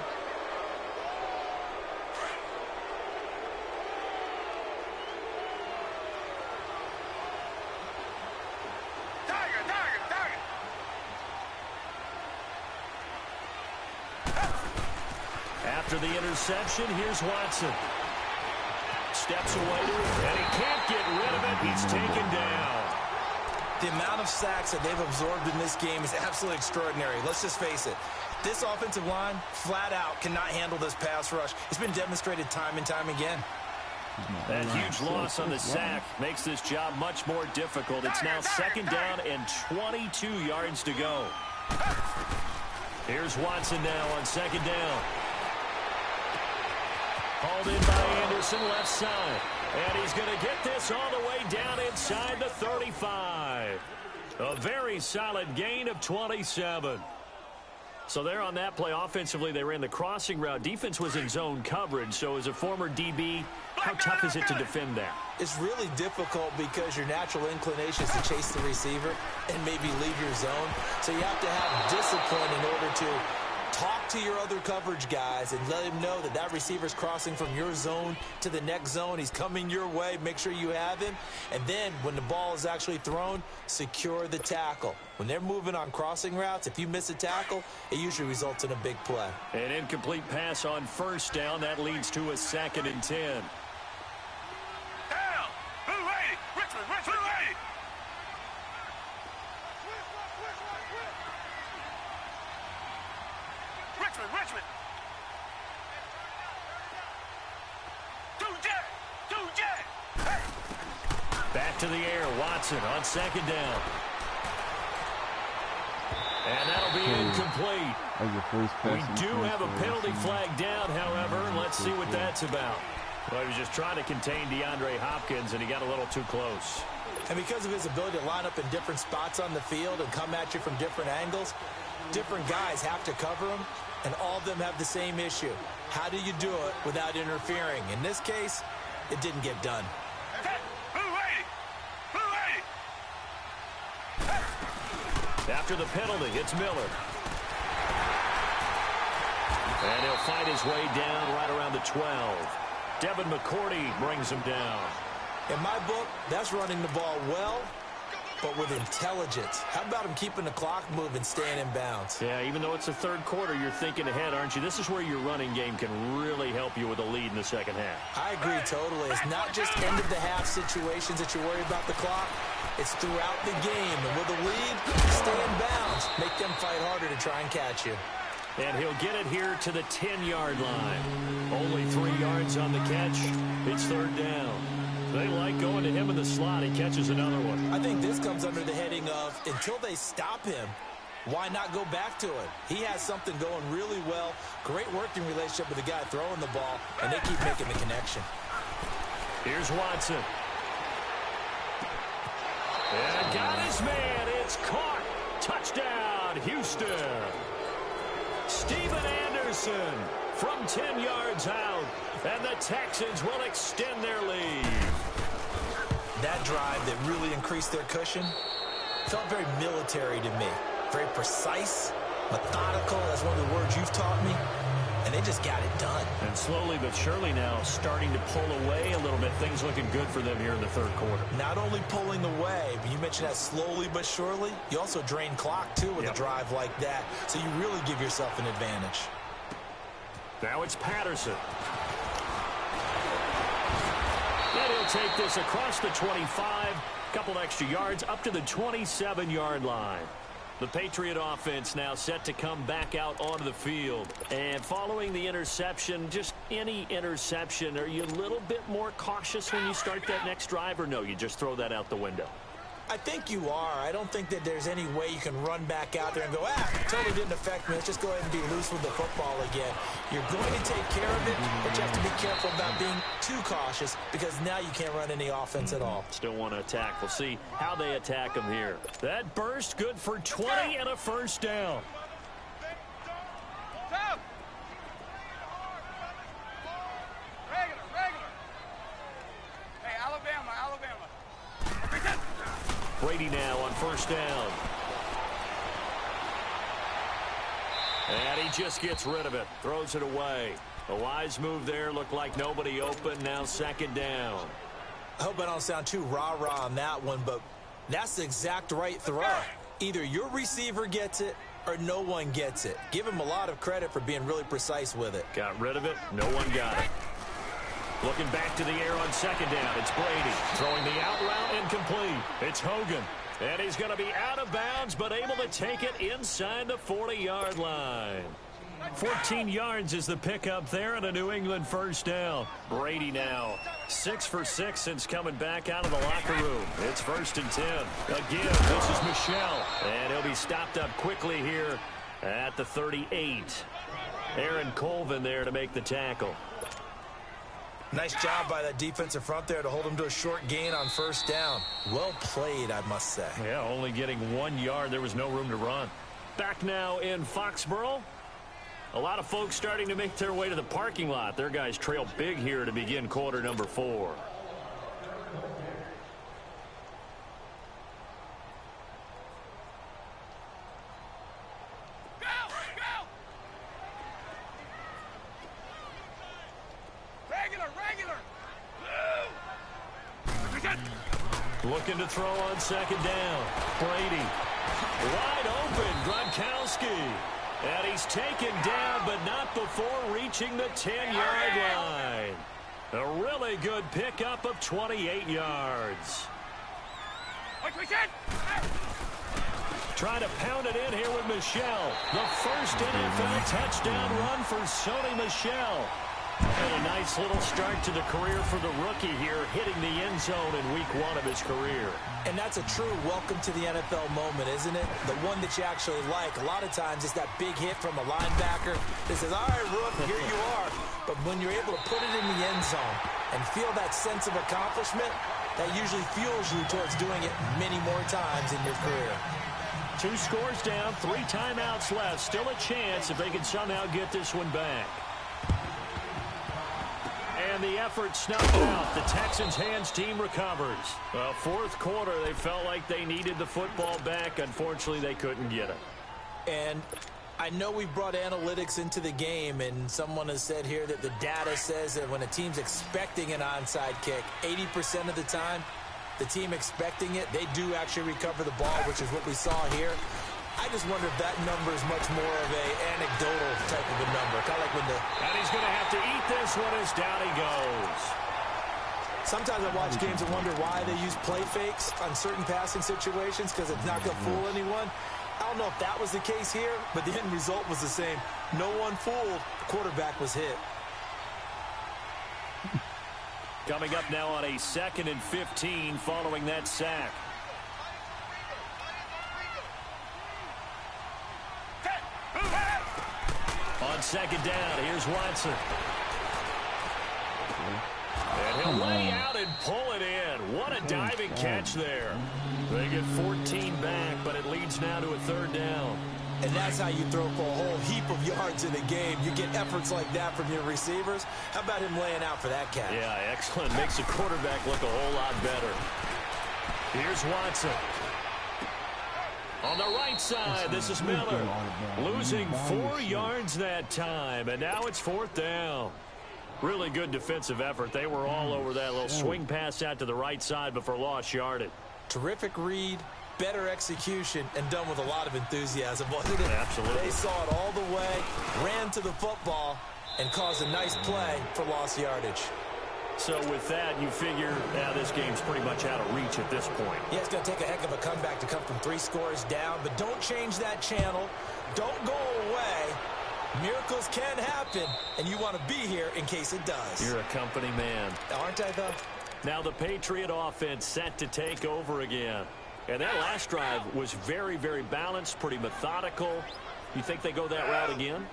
After the interception, here's Watson. Steps away to it, and he can't get rid of it. He's taken down. The amount of sacks that they've absorbed in this game is absolutely extraordinary. Let's just face it. This offensive line, flat out, cannot handle this pass rush. It's been demonstrated time and time again. That huge loss on the sack makes this job much more difficult. It's now 2nd down and 22 yards to go. Here's Watson now on 2nd down. Hauled in by Anderson, left side. And he's going to get this all the way down inside the 35. A very solid gain of 27. So there on that play, offensively, they ran the crossing route. Defense was in zone coverage. So as a former DB, how tough is it to defend that? It's really difficult because your natural inclination is to chase the receiver and maybe leave your zone. So you have to have discipline in order to talk to your other coverage guys and let him know that that receiver's crossing from your zone to the next zone. He's coming your way. Make sure you have him. And then when the ball is actually thrown, secure the tackle. When they're moving on crossing routes, if you miss a tackle, it usually results in a big play. An incomplete pass on 1st down. That leads to a 2nd and 10. Back to the air, Watson on 2nd down. And that'll be incomplete. We do have a penalty flag down, however. Let's see what that's about. Well, he was just trying to contain DeAndre Hopkins, and he got a little too close. And because of his ability to line up in different spots on the field and come at you from different angles, different guys have to cover him, and all of them have the same issue. How do you do it without interfering? In this case, it didn't get done. After the penalty, it's Miller. And he'll fight his way down right around the 12. Devin McCourty brings him down. In my book, that's running the ball well, but with intelligence. How about him keeping the clock moving, staying in bounds? Yeah, even though it's the 3rd quarter, you're thinking ahead, aren't you? This is where your running game can really help you with a lead in the 2nd half. I agree totally. It's not just end-of-the-half situations that you worry about the clock. It's throughout the game. And with a lead, stay in bounds. Make them fight harder to try and catch you. And he'll get it here to the 10-yard line. Only 3 yards on the catch. It's 3rd down. They like going to him in the slot. He catches another one. I think this comes under the heading of, until they stop him, why not go back to it? He has something going really well. Great working relationship with the guy throwing the ball, and they keep making the connection. Here's Watson. And got his man. It's caught. Touchdown, Houston. Steven Anderson from 10 yards out. And the Texans will extend their lead. That drive that really increased their cushion felt very military to me. Very precise, methodical. That's one of the words you've taught me. And and they just got it done. And slowly but surely now starting to pull away a little bit. Things looking good for them here in the third quarter. Not only pulling away, but you mentioned that slowly but surely. You also drain clock, too, with a drive like that. So you really give yourself an advantage. Now it's Patterson. And he'll take this across the 25. Couple extra yards up to the 27-yard line. The Patriot offense now set to come back out onto the field. And following the interception, just any interception, are you a little bit more cautious when you start that next drive, or no, you just throw that out the window? I think you are. I don't think that there's any way you can run back out there and go, totally didn't affect me. Let's just go ahead and be loose with the football again. You're going to take care of it, but you have to be careful about being too cautious because now you can't run any offense at all. Still want to attack. We'll see how they attack them here. That burst good for 20 and a first down. Brady now on first down. And he just gets rid of it. Throws it away. A wise move there. Looked like nobody open. Now second down. I hope I don't sound too rah-rah on that one, but that's the exact right throw. Either your receiver gets it or no one gets it. Give him a lot of credit for being really precise with it. Got rid of it. No one got it. Looking back to the air on second down. It's Brady throwing the out route incomplete. It's Hogan. And he's going to be out of bounds, but able to take it inside the 40-yard line. 14 yards is the pickup there and a New England first down. Brady now 6 for 6 since coming back out of the locker room. It's 1st and 10. Again, this is Michelle. And he'll be stopped up quickly here at the 38. Aaron Colvin there to make the tackle. Nice job by that defensive front there to hold him to a short gain on first down. Well played, I must say. Yeah, only getting 1 yard. There was no room to run. Back now in Foxborough. A lot of folks starting to make their way to the parking lot. Their guys trail big here to begin quarter number 4. Looking to throw on second down. Brady. Wide open. Gronkowski. And he's taken down, but not before reaching the 10-yard line. A really good pickup of 28 yards. Trying to pound it in here with Michelle. The first NFL touchdown run for Sony Michel. And a nice little start to the career for the rookie here, hitting the end zone in week 1 of his career. And that's a true welcome to the NFL moment, isn't it? The one that you actually like. A lot of times it's that big hit from a linebacker that says, all right, Rook, here you are. But when you're able to put it in the end zone and feel that sense of accomplishment, that usually fuels you towards doing it many more times in your career. 2 scores down, 3 timeouts left. Still a chance if they can somehow get this one back. And the effort snuffed out. The Texans' hands team recovers. Well, 4th quarter, they felt like they needed the football back. Unfortunately, they couldn't get it. And I know we brought analytics into the game, and someone has said here that the data says that when a team's expecting an onside kick, 80% of the time, the team expecting it, they do actually recover the ball, which is what we saw here. I just wonder if that number is much more of a anecdotal type of a number. Kind of like when the... And he's going to have to eat this one as down he goes. Sometimes I watch games and wonder why they use play fakes on certain passing situations because it's not going to fool anyone. I don't know if that was the case here, but the end result was the same. No one fooled. The quarterback was hit. Coming up now on a 2nd and 15 following that sack. On second down, here's Watson. And he'll lay out and pull it in. What a diving catch there. They get 14 back, but it leads now to a 3rd down. And that's how you throw for a whole heap of yards in a game. You get efforts like that from your receivers. How about him laying out for that catch? Yeah, excellent. Makes the quarterback look a whole lot better. Here's Watson. On the right side, this is Miller. Losing 4 yards that time, and now it's 4th down. Really good defensive effort. They were all over that little swing pass out to the right side before lost yardage. Terrific read, better execution, and done with a lot of enthusiasm, wasn't it? Absolutely. They saw it all the way, ran to the football, and caused a nice play for lost yardage. So with that, you figure now this game's pretty much out of reach at this point. Yeah, it's going to take a heck of a comeback to come from 3 scores down, but don't change that channel. Don't go away. Miracles can happen, and you want to be here in case it does. You're a company man. Aren't I, though? Now the Patriot offense set to take over again. And that last drive was very, very balanced, pretty methodical. You think they go that route again?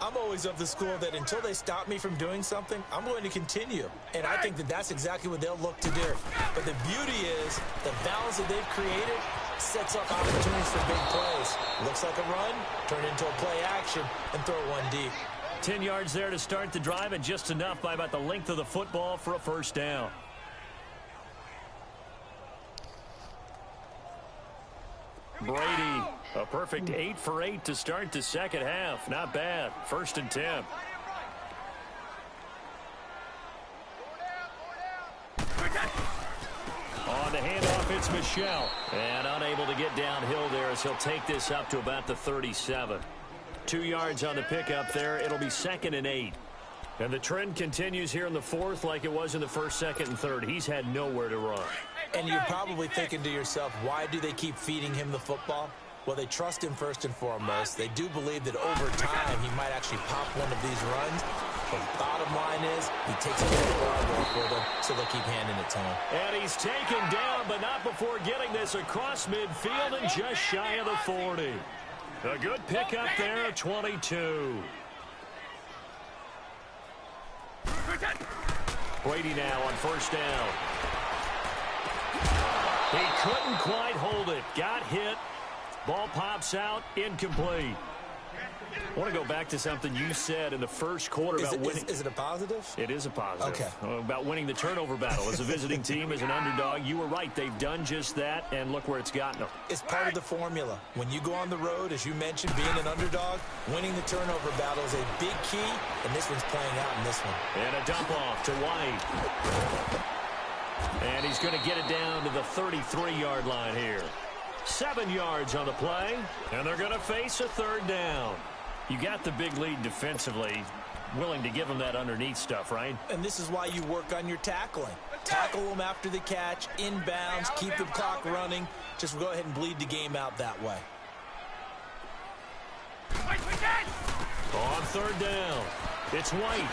I'm always of the school that until they stop me from doing something, I'm going to continue. And I think that that's exactly what they'll look to do. But the beauty is the balance that they've created sets up opportunities for big plays. Looks like a run, turn it into a play action, and throw one deep. 10 yards there to start the drive, and just enough by about the length of the football for a first down. Brady, a perfect 8 for 8 to start the second half. Not bad. 1st and 10. On the handoff, it's Michel. And unable to get downhill there as he'll take this up to about the 37. 2 yards on the pickup there. It'll be 2nd and 8. And the trend continues here in the 4th like it was in the 1st, 2nd, and 3rd. He's had nowhere to run. And you're probably thinking to yourself, why do they keep feeding him the football? Well, they trust him first and foremost. They do believe that over time he might actually pop one of these runs. But the bottom line is he takes it to the ground for them, so they'll keep handing it to him. And he's taken down, but not before getting this across midfield and just shy of the 40. A good pickup there at 22. Brady now on 1st down. He couldn't quite hold it. Got hit. Ball pops out. Incomplete. I want to go back to something you said in the first quarter about winning. Is it a positive? It is a positive. Okay. About winning the turnover battle. As a visiting team, as an underdog, you were right. They've done just that, and look where it's gotten them. It's part of the formula. When you go on the road, as you mentioned, being an underdog, winning the turnover battle is a big key, and this one's playing out in this one. And a dump off to White. And he's going to get it down to the 33-yard line here. 7 yards on the play, and they're going to face a 3rd down. You got the big lead defensively, willing to give them that underneath stuff, right? And this is why you work on your tackling. Tackle them after the catch, inbounds, keep the clock running. Just go ahead and bleed the game out that way. On 3rd down, it's White.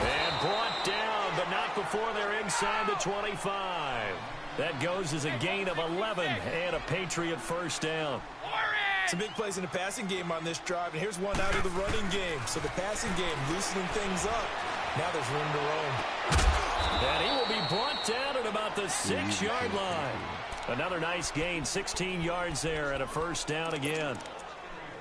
And brought down, but not before they're inside the 25. That goes as a gain of 11 and a Patriot 1st down. Some big plays in the passing game on this drive, and here's one out of the running game. So the passing game loosening things up. Now there's room to roam. And he will be brought down at about the 6-yard line. Another nice gain, 16 yards there, and a 1st down again.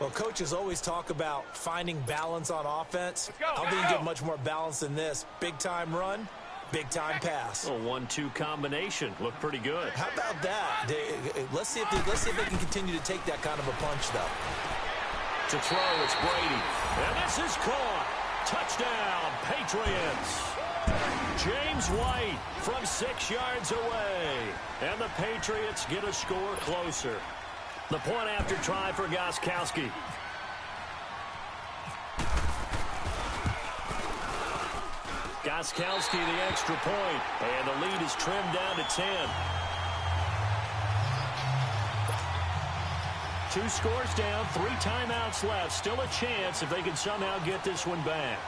Well, coaches always talk about finding balance on offense. I don't think you get much more balance than this. Big-time run, big-time pass. A 1-2 combination. Looked pretty good. How about that? Let's see if they can continue to take that kind of a punch, though. To throw, it's Brady. And this is caught. Touchdown, Patriots. James White from 6 yards away. And the Patriots get a score closer. The point after try for Gostkowski. Gostkowski the extra point, and the lead is trimmed down to 10. 2 scores down, 3 timeouts left. Still a chance if they can somehow get this one back.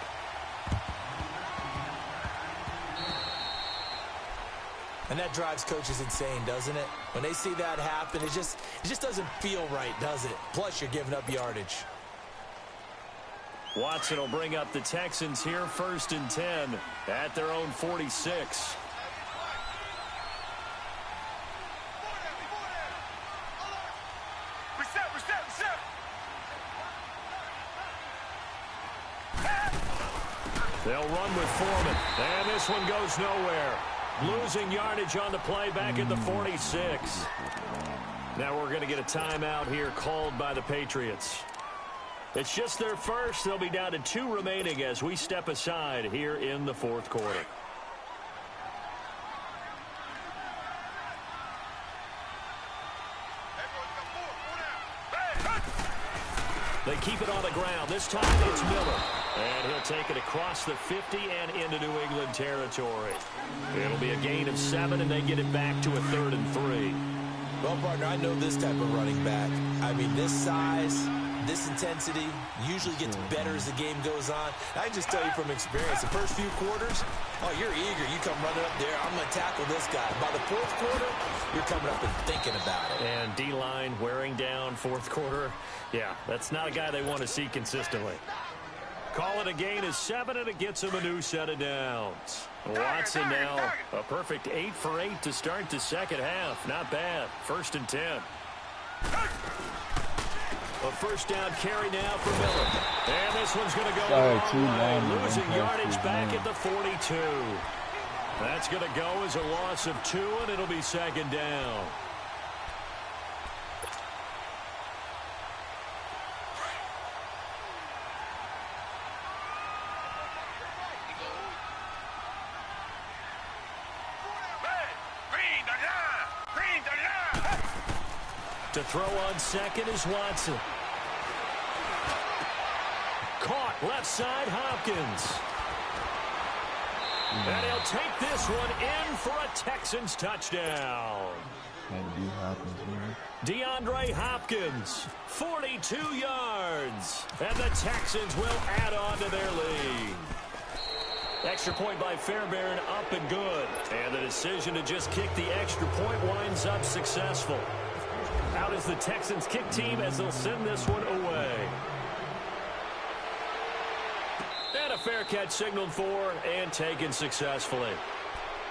And that drives coaches insane, doesn't it? When they see that happen, it just doesn't feel right, does it? Plus, you're giving up yardage. Watson will bring up the Texans here, 1st and 10 at their own 46. They'll run with Foreman, and this one goes nowhere. Losing yardage on the play back at the 46. Now we're going to get a timeout here called by the Patriots. It's just their first. They'll be down to 2 remaining as we step aside here in the fourth quarter. They keep it on the ground. This time it's Miller. And he'll take it across the 50 and into New England territory. It'll be a gain of 7, and they get it back to a 3rd and 3. Well, partner, I know this type of running back. I mean, this size, this intensity usually gets better as the game goes on. I can just tell you from experience, the first few quarters, oh, you're eager. You come running up there. I'm going to tackle this guy. By the fourth quarter, you're coming up and thinking about it. And D-line wearing down fourth quarter. Yeah, that's not a guy they want to see consistently. Call it a gain of 7, and it gets him a new set of downs. Watson now a perfect 8 for 8 to start the second half. Not bad. 1st and 10. A first down carry now for Miller. And this one's going to go long, losing yardage back at the 42. That's going to go as a loss of 2, and it'll be 2nd down. To throw on second is Watson. Caught left side, Hopkins. And he'll take this one in for a Texans touchdown. DeAndre Hopkins, 42 yards. And the Texans will add on to their lead. Extra point by Fairbairn, up and good. And the decision to just kick the extra point winds up successful. Out is the Texans kick team as they'll send this one away. And a fair catch signaled for and taken successfully.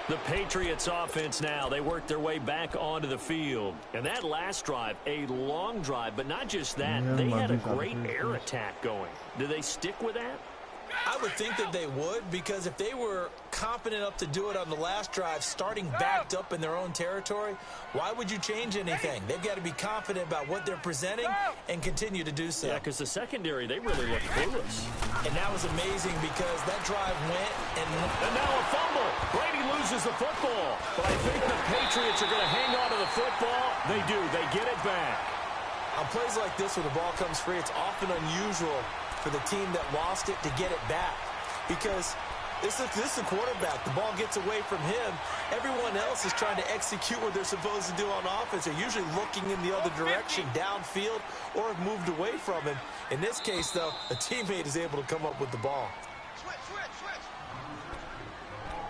The Patriots offense now, they work their way back onto the field. And that last drive, a long drive, but not just that. They had a great air attack going. Do they stick with that? I would think that they would, because if they were confident enough to do it on the last drive, starting backed up in their own territory, why would you change anything? They've got to be confident about what they're presenting and continue to do so. Yeah, because the secondary, they really looked clueless. And that was amazing because that drive went and now a fumble. Brady loses the football. But I think the Patriots are going to hang on to the football. They do. They get it back. On plays like this where the ball comes free, it's often unusual for the team that lost it to get it back, because this is the quarterback. The ball gets away from him. Everyone else is trying to execute what they're supposed to do on offense. They're usually looking in the other direction, downfield, or have moved away from him. In this case, though, a teammate is able to come up with the ball.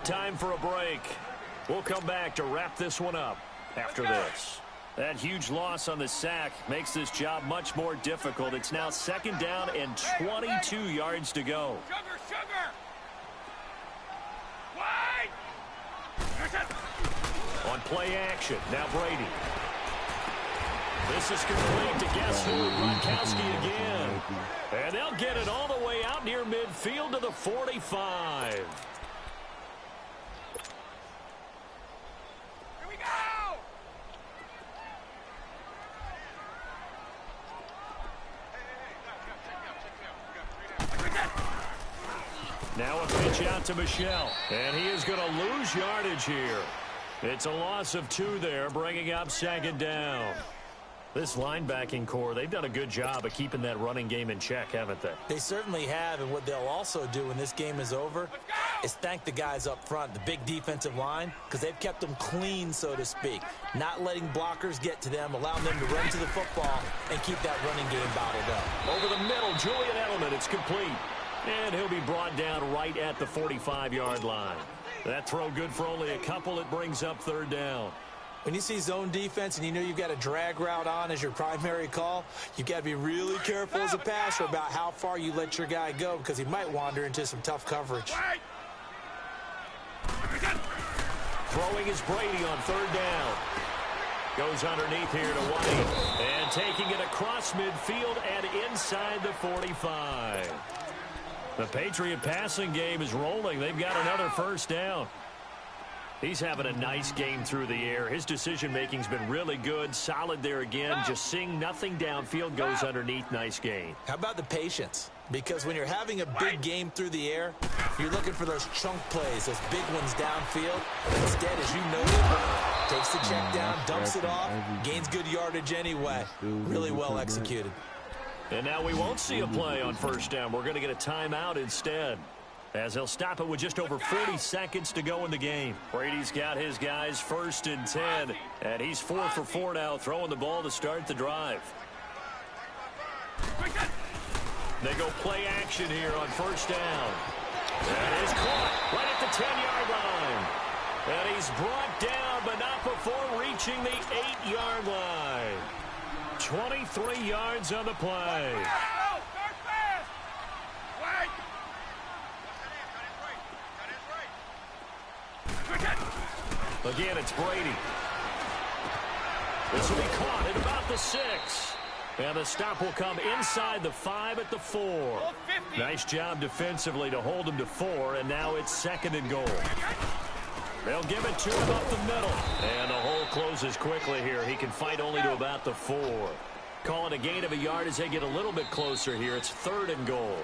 Time for a break. We'll come back to wrap this one up after this. That huge loss on the sack makes this job much more difficult. It's now 2nd down and 22 yards to go. On play action, now Brady. This is complete to guess who? Gronkowski again. And they'll get it all the way out near midfield to the 45. Now a pitch out to Michel. And he is going to lose yardage here. It's a loss of 2 there, bringing up 2nd down. This linebacking core, they've done a good job of keeping that running game in check, haven't they? They certainly have, and what they'll also do when this game is over is thank the guys up front, the big defensive line, because they've kept them clean, so to speak, not letting blockers get to them, allowing them to run to the football and keep that running game bottled up. Over the middle, Julian Edelman, it's complete. And he'll be brought down right at the 45-yard line. That throw good for only a couple. It brings up 3rd down. When you see zone defense and you know you've got a drag route on as your primary call, you've got to be really careful as a passer about how far you let your guy go, because he might wander into some tough coverage. Throwing is Brady on 3rd down. Goes underneath here to White. And taking it across midfield and inside the 45. The Patriot passing game is rolling. They've got another 1st down. He's having a nice game through the air. His decision-making's been really good. Solid there again. Just seeing nothing downfield, goes underneath. Nice gain. How about the patience? Because when you're having a big game through the air, you're looking for those chunk plays, those big ones downfield. Instead, as you noted, takes the check down, dumps it off, gains good yardage anyway. Really well executed. And now we won't see a play on first down. We're going to get a timeout instead, as he'll stop it with just over 40 seconds to go in the game. Brady's got his guys 1st and 10, and he's 4 for 4 now, throwing the ball to start the drive. They go play action here on first down. That is caught right at the 10-yard line. And he's brought down, but not before reaching the 8-yard line. 23 yards on the play. Again, it's Brady. This will be caught at about the 6. And the stop will come inside the 5 at the 4. Nice job defensively to hold him to 4, and now it's 2nd and goal. They'll give it to him up the middle. And the hole closes quickly here. He can fight only to about the 4. Call it a gain of a yard as they get a little bit closer here. It's 3rd and goal.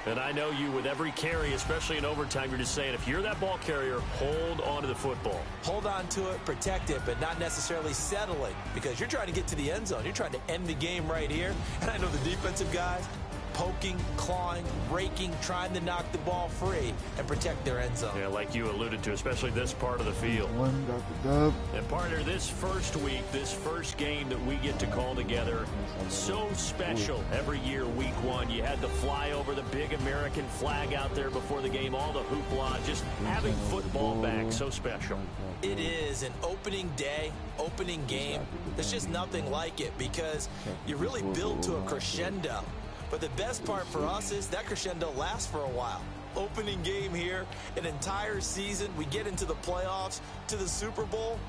And I know you, with every carry, especially in overtime, you're just saying, if you're that ball carrier, hold on to the football. Hold on to it, protect it, but not necessarily settling, because you're trying to get to the end zone. You're trying to end the game right here. And I know the defensive guys, poking, clawing, raking, trying to knock the ball free and protect their end zone. Yeah, like you alluded to, especially this part of the field. One got the dub. And partner, this first week, this first game that we get to call together, so special. Every year, week 1, you had to fly over the big American flag out there before the game, all the hoopla, just having football back, so special. It is an opening day, opening game. There's just nothing like it because you really build to a crescendo. But the best part for us is that crescendo lasts for a while. Opening game here, an entire season. We get into the playoffs, to the Super Bowl.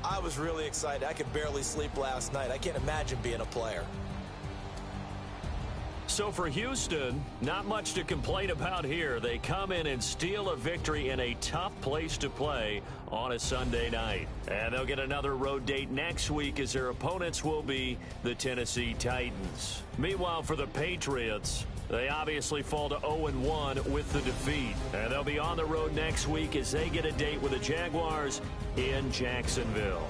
I was really excited. I could barely sleep last night. I can't imagine being a player. So for Houston, not much to complain about here. They come in and steal a victory in a tough place to play on a Sunday night. And they'll get another road date next week as their opponents will be the Tennessee Titans. Meanwhile, for the Patriots, they obviously fall to 0-1 with the defeat. And they'll be on the road next week as they get a date with the Jaguars in Jacksonville.